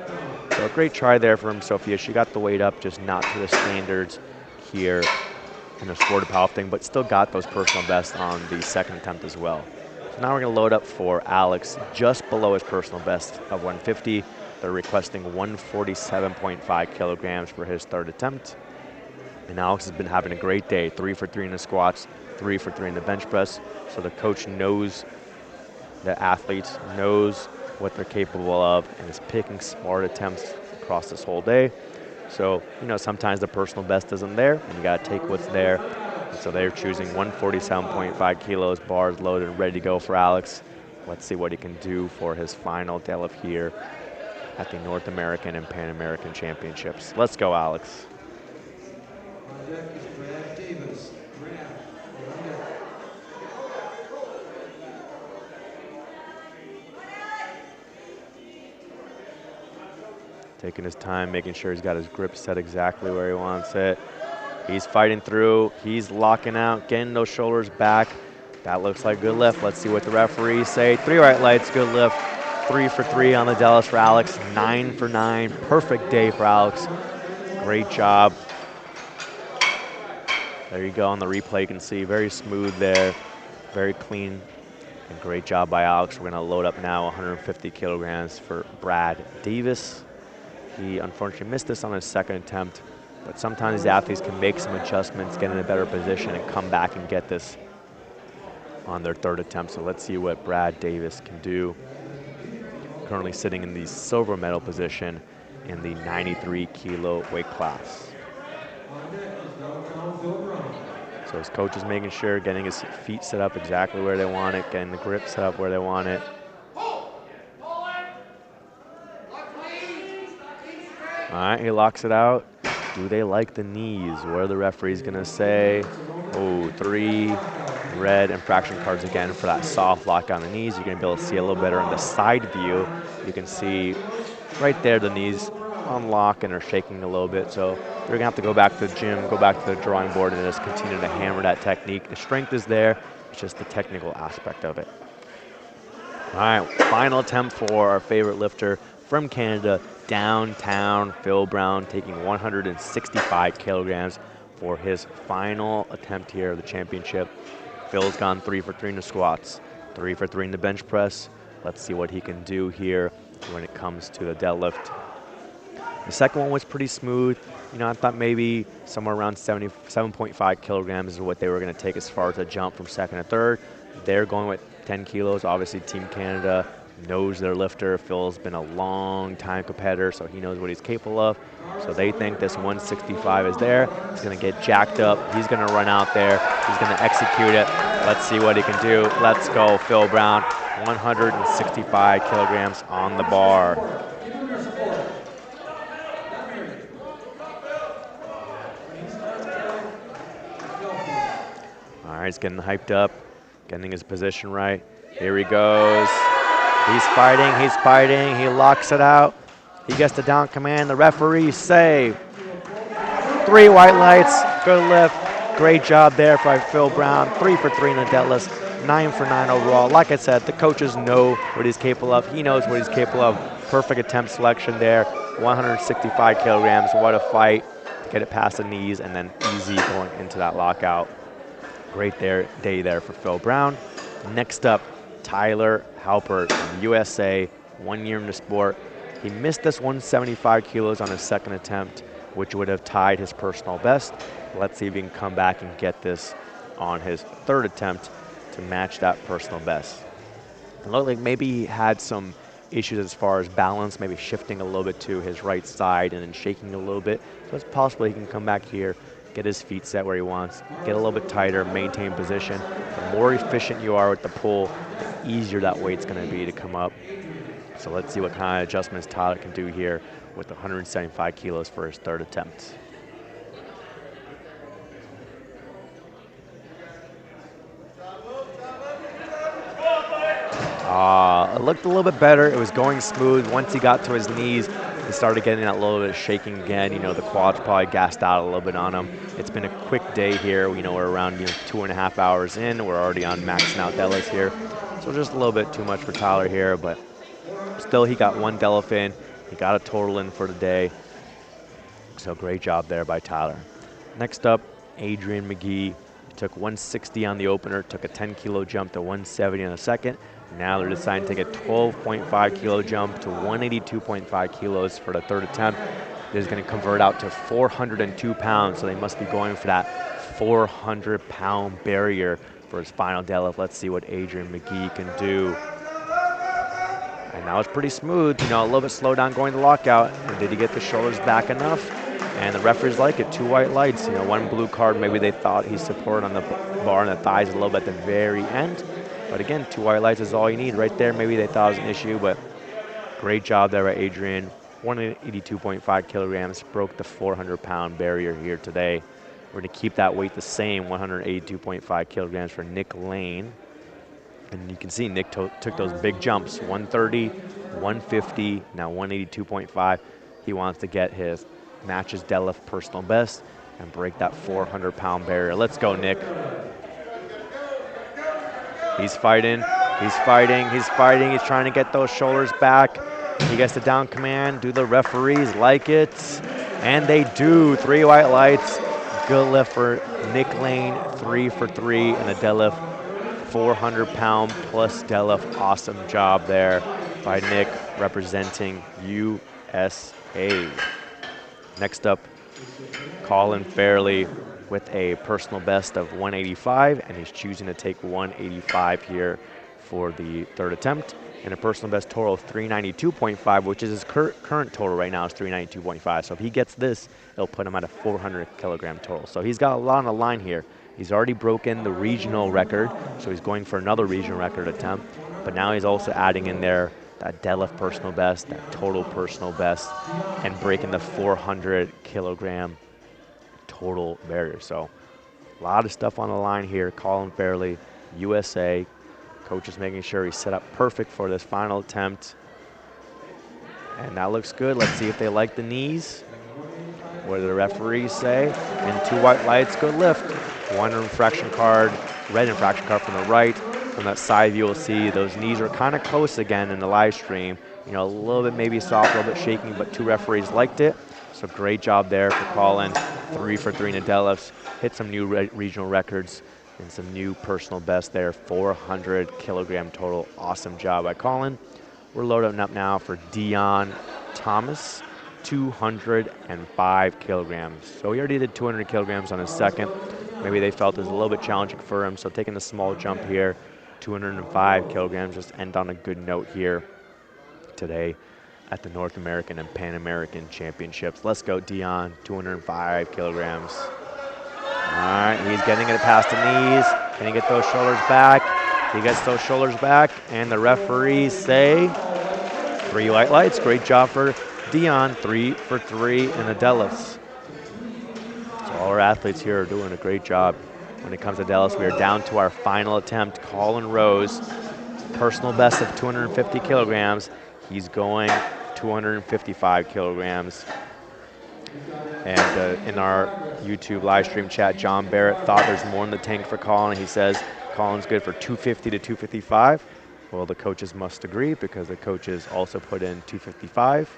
So a great try there from Sophia. She got the weight up, just not to the standards here in the sport of powerlifting, but still got those personal bests on the second attempt as well. So now we're going to load up for Alex, just below his personal best of 150. They're requesting 147.5 kilograms for his third attempt. And Alex has been having a great day. 3 for 3 in the squats, 3 for 3 in the bench press. So the coach knows the athlete, knows what they're capable of, and is picking smart attempts across this whole day. So, sometimes the personal best isn't there, and you got to take what's there. And so they're choosing 147.5 kilos, bars loaded, ready to go for Alex. Let's see what he can do for his final deadlift here at the North American and Pan American Championships. Let's go, Alex. On deck is Brad Davis. Brad, on deck. Taking his time, making sure he's got his grip set exactly where he wants it. He's fighting through, he's locking out, getting those shoulders back. That looks like good lift. Let's see what the referees say. 3 white lights, good lift. 3 for 3 on the deadlift for Alex. 9 for 9, perfect day for Alex. Great job. There you go on the replay, you can see very smooth there, very clean, and great job by Alex. We're gonna load up now 150 kilograms for Brad Davis. He unfortunately missed this on his second attempt, but sometimes the athletes can make some adjustments, get in a better position, and come back and get this on their third attempt. So let's see what Brad Davis can do. Currently sitting in the silver medal position in the 93 kilo weight class. So his coach is making sure, getting his feet set up exactly where they want it, getting the grip set up where they want it. All right, he locks it out. Do they like the knees? What are the referees gonna say? Oh, 3 red infraction cards again for that soft lock on the knees. You're gonna be able to see a little better in the side view. You can see right there the knees on lock and are shaking a little bit. So they're gonna have to go back to the gym, go back to the drawing board, and just continue to hammer that technique. The strength is there, it's just the technical aspect of it. All right, final attempt for our favorite lifter from Canada, downtown Phil Brown, taking 165 kilograms for his final attempt here of the championship. Phil's gone 3 for 3 in the squats, 3 for 3 in the bench press. Let's see what he can do here when it comes to the deadlift. The second one was pretty smooth. I thought maybe somewhere around 77.5 kilograms is what they were going to take as far as a jump from second to third. They're going with 10 kilos. Obviously, Team Canada knows their lifter. Phil's been a long time competitor, so he knows what he's capable of. So they think this 165 is there. He's going to get jacked up. He's going to run out there. He's going to execute it. Let's see what he can do. Let's go, Phil Brown. 165 kilograms on the bar. All right, he's getting hyped up, getting his position right. Here he goes. He's fighting, he locks it out. He gets the down command. The referees say 3 white lights, good lift. Great job there by Phil Brown. 3 for 3 in the deadlift, 9 for 9 overall. Like I said, the coaches know what he's capable of. He knows what he's capable of. Perfect attempt selection there. 165 kilograms, what a fight. Get it past the knees and then easy going into that lockout. Great day there for Phil Brown. Next up, Tyler Halpert from the USA, 1 year in the sport. He missed this 175 kilos on his second attempt, which would have tied his personal best. Let's see if he can come back and get this on his third attempt to match that personal best. It looked like maybe he had some issues as far as balance, maybe shifting a little bit to his right side and then shaking a little bit. So it's possible he can come back here, get his feet set where he wants, get a little bit tighter, maintain position. The more efficient you are with the pull, the easier that weight's gonna be to come up. So let's see what kind of adjustments Tyler can do here with 175 kilos for his third attempt. It looked a little bit better. It was going smooth. Once he got to his knees, he started getting that little bit of shaking again. The quads probably gassed out a little bit on him. It's been a quick day here. We're around 2.5 hours in. We're already on maxing out deadlifts here. So just a little bit too much for Tyler here, but still he got 1 deadlift in. He got a total in for the day. So great job there by Tyler. Next up, Adrian McGee. He took 160 on the opener, took a 10 kilo jump to 170 on the second. Now they're deciding to take a 12.5 kilo jump to 182.5 kilos for the third attempt. is going to convert out to 402 pounds, so they must be going for that 400-pound barrier for his final deadlift. Let's see what Adrian McGee can do. And that was pretty smooth, you know, a little bit slow down going to lockout. And did he get the shoulders back enough? And the referees like it, 2 white lights, you know, 1 blue card. Maybe they thought he supported on the bar and the thighs a little bit at the very end. But again, 2 white lights is all you need right there. Maybe they thought it was an issue, but great job there by Adrian. 182.5 kilograms, broke the 400-pound barrier here today. We're going to keep that weight the same, 182.5 kilograms for Nick Lane. And you can see Nick took those big jumps, 130, 150, now 182.5. He wants to get his matches deadlift personal best and break that 400-pound barrier. Let's go, Nick. He's fighting, he's fighting, he's fighting. He's trying to get those shoulders back. He gets the down command. Do the referees like it? And they do. 3 white lights. Good lift for Nick Lane. 3 for 3 in the deadlift. 400-pound plus deadlift. Awesome job there by Nick representing USA. Next up, Colin Fairley with a personal best of 185, and he's choosing to take 185 here for the 3rd attempt. And a personal best total of 392.5, which is his current total right now is 392.5. So if he gets this, it'll put him at a 400-kilogram total. So he's got a lot on the line here. He's already broken the regional record, so he's going for another regional record attempt. But now he's also adding in there that deadlift personal best, that total personal best, and breaking the 400-kilogram total barrier. So a lot of stuff on the line here. Colin Fairley, USA. Coach is making sure he's set up perfect for this final attempt. And that looks good. Let's see if they like the knees. What do the referees say? And 2 white lights, good lift. 1 infraction card, red infraction card from the right. From that side view, you'll see those knees are kind of close again in the live stream. You know, a little bit maybe soft, a little bit shaking, but 2 referees liked it. So great job there for Colin. 3 for 3 in the deadlifts. Hit some new regional records and some new personal best there. 400-kilogram total. Awesome job by Colin. We're loading up now for Dion Thomas, 205 kilograms. So he already did 200 kilograms on his second. Maybe they felt it was a little bit challenging for him, so taking a small jump here, 205 kilograms, just end on a good note here today at the North American and Pan American Championships. Let's go, Dion, 205 kilograms. All right, he's getting it past the knees. Can he get those shoulders back? He gets those shoulders back, and the referees say 3 white lights. Great job for Dion, 3 for 3 in the deadlifts. So all our athletes here are doing a great job. When it comes to deadlifts, we are down to our final attempt. Colin Rose, personal best of 250 kilograms. He's going 255 kilograms. And in our YouTube live stream chat, John Barrett thought there's more in the tank for Colin. He says Colin's good for 250 to 255. Well, the coaches must agree because the coaches also put in 255.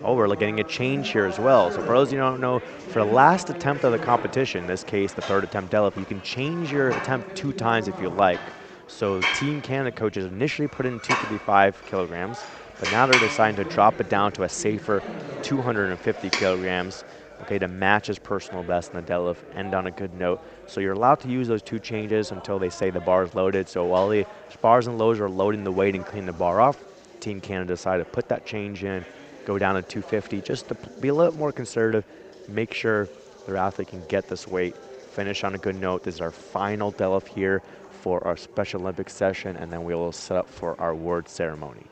Oh, we're getting a change here as well. So for those of you who don't know, for the last attempt of the competition, in this case, the 3rd attempt deadlift, you can change your attempt 2 times if you like. So Team Canada coaches initially put in 255 kilograms, but now they're deciding to drop it down to a safer 250 kilograms, okay, to match his personal best in the deadlift, end on a good note. So you're allowed to use those 2 changes until they say the bar is loaded. So while the bars and loads are loading the weight and cleaning the bar off, Team Canada decided to put that change in, go down to 250, just to be a little more conservative, make sure their athlete can get this weight, finish on a good note. This is our final deadlift here for our Special Olympics session, and then we will set up for our award ceremony.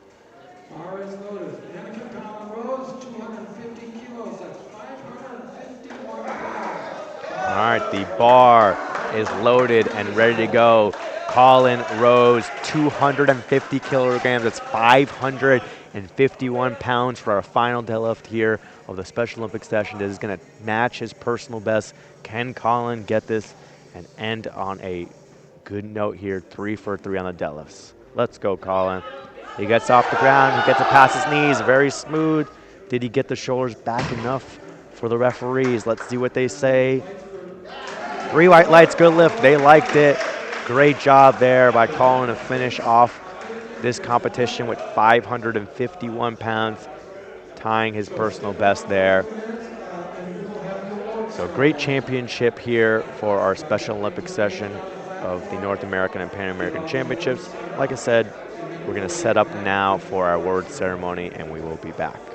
Bar is loaded. Mannequin Colin Rose, 250 kilos. That's 551 pounds. All right, the bar is loaded and ready to go. Colin Rose, 250 kilograms. That's 551 pounds for our final deadlift here of the Special Olympics session. This is going to match his personal best. Can Colin get this and end on a good note here? 3 for 3 on the deadlifts. Let's go, Colin. He gets off the ground. He gets it past his knees. Very smooth. Did he get the shoulders back enough for the referees? Let's see what they say. 3 white lights, good lift. They liked it. Great job there by Colin to finish off this competition with 551 pounds tying his personal best there. So great championship here for our Special Olympics session of the North American and Pan American Championships. Like I said, we're going to set up now for our award ceremony, and we will be back.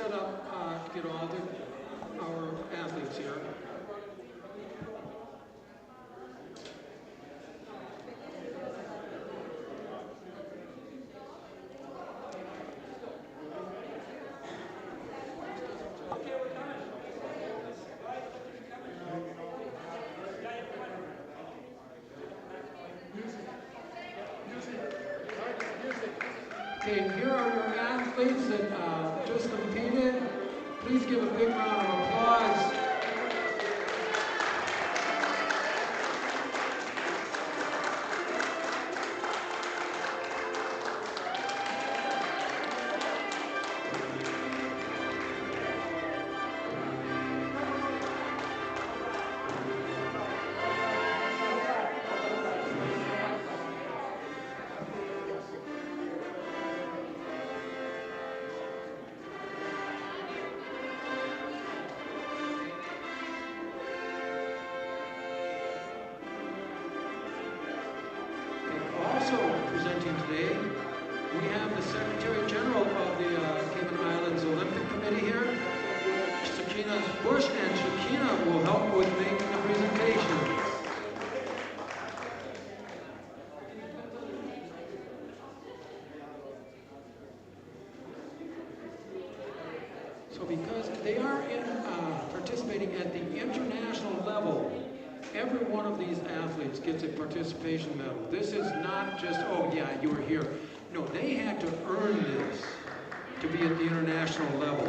set up to get all our athletes here. Okay, here are your athletes that just competed. Please give a big round of applause. Today, we have the Secretary General of the Cayman Islands Olympic Committee here, Shakina Bush, and Shakina will help with making the presentation. So because they are participating at the international level, every one of these athletes gets a participation medal. This is not just, oh yeah, you were here. No, they had to earn this to be at the international level.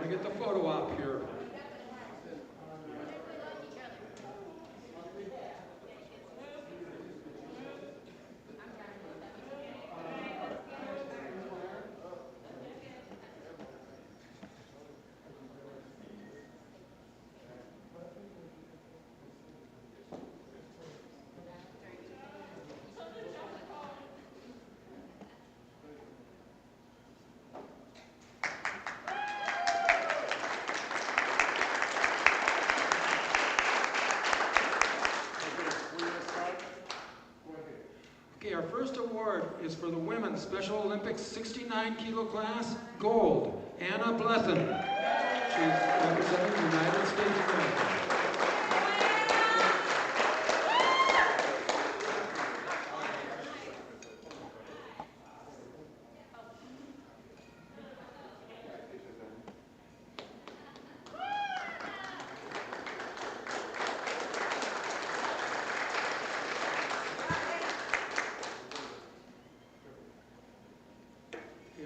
Get the photo op here. Okay, our first award is for the women's Special Olympics 69 kilo class, gold, Anna Blethen. She's representing the United States of America.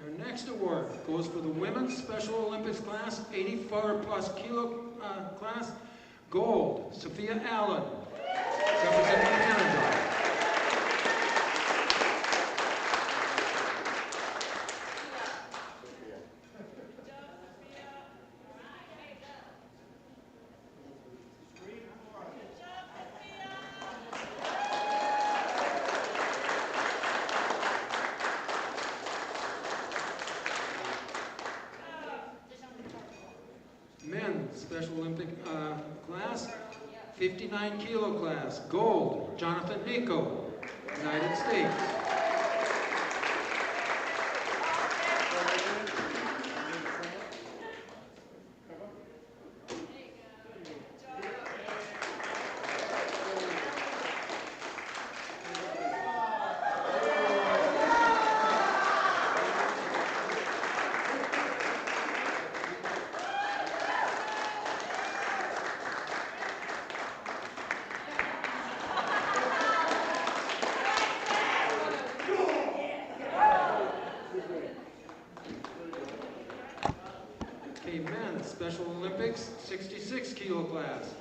Our next award goes for the women's Special Olympics class, 84 plus kilo class, gold, Sophia Allen, representing Canada. Men's Special Olympic class, 59 kilo class, gold, Jonathan Nico, United States. Okay, men's Special Olympics 66 kilo class,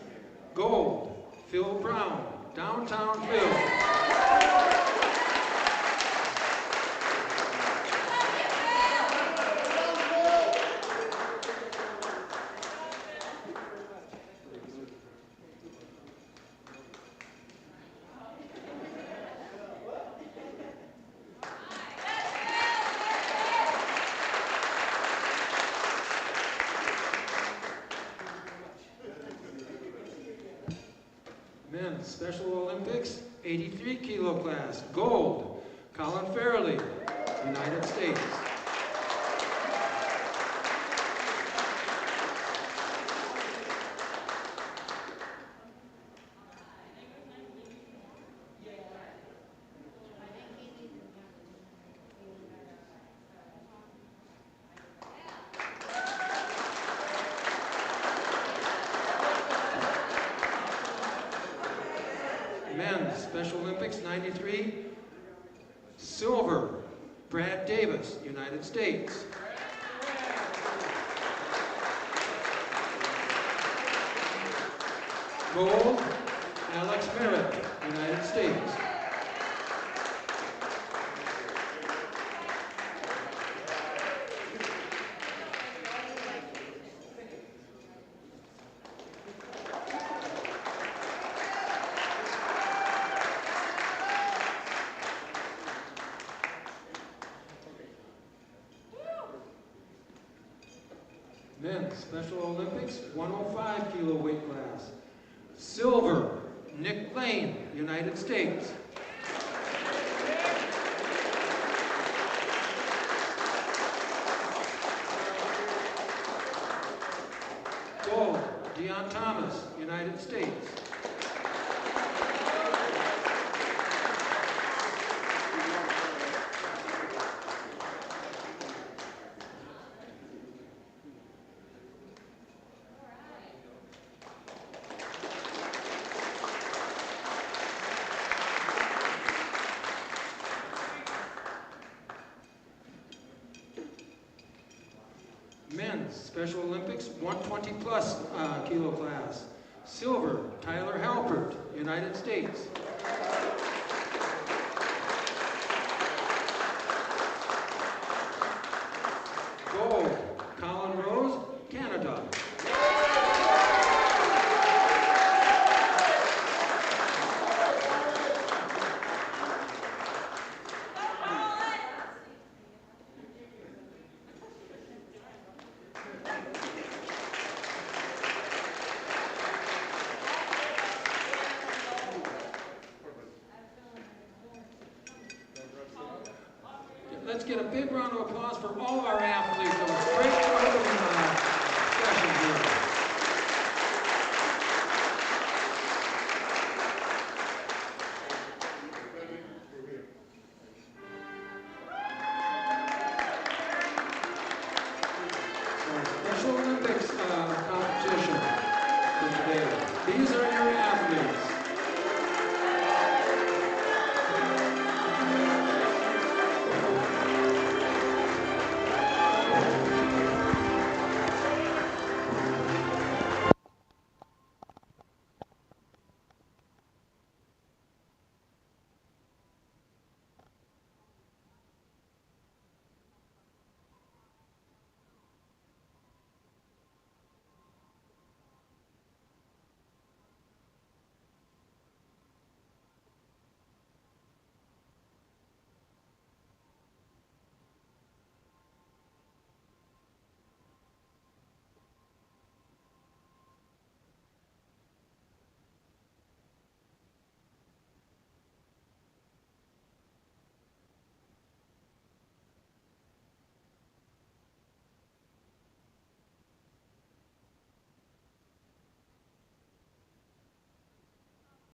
gold, Phil Brown, Downtown Phil. Men's Special Olympics, 83 kilo class, gold, Colin Fairley, United States. Men's Special Olympics 93, silver, Brad Davis, United States. Gold, Alex Merritt, United States. Men's Special Olympics, 105 kilo weight class. Silver, Nick Lane, United States. Gold, Deion Thomas, United States. Men's Special Olympics, 120 plus kilo class. Silver, Tyler Halpert, United States. Gold, Colin Rose, Canada. Let's get a big round of applause for all of our athletes. That was a great job.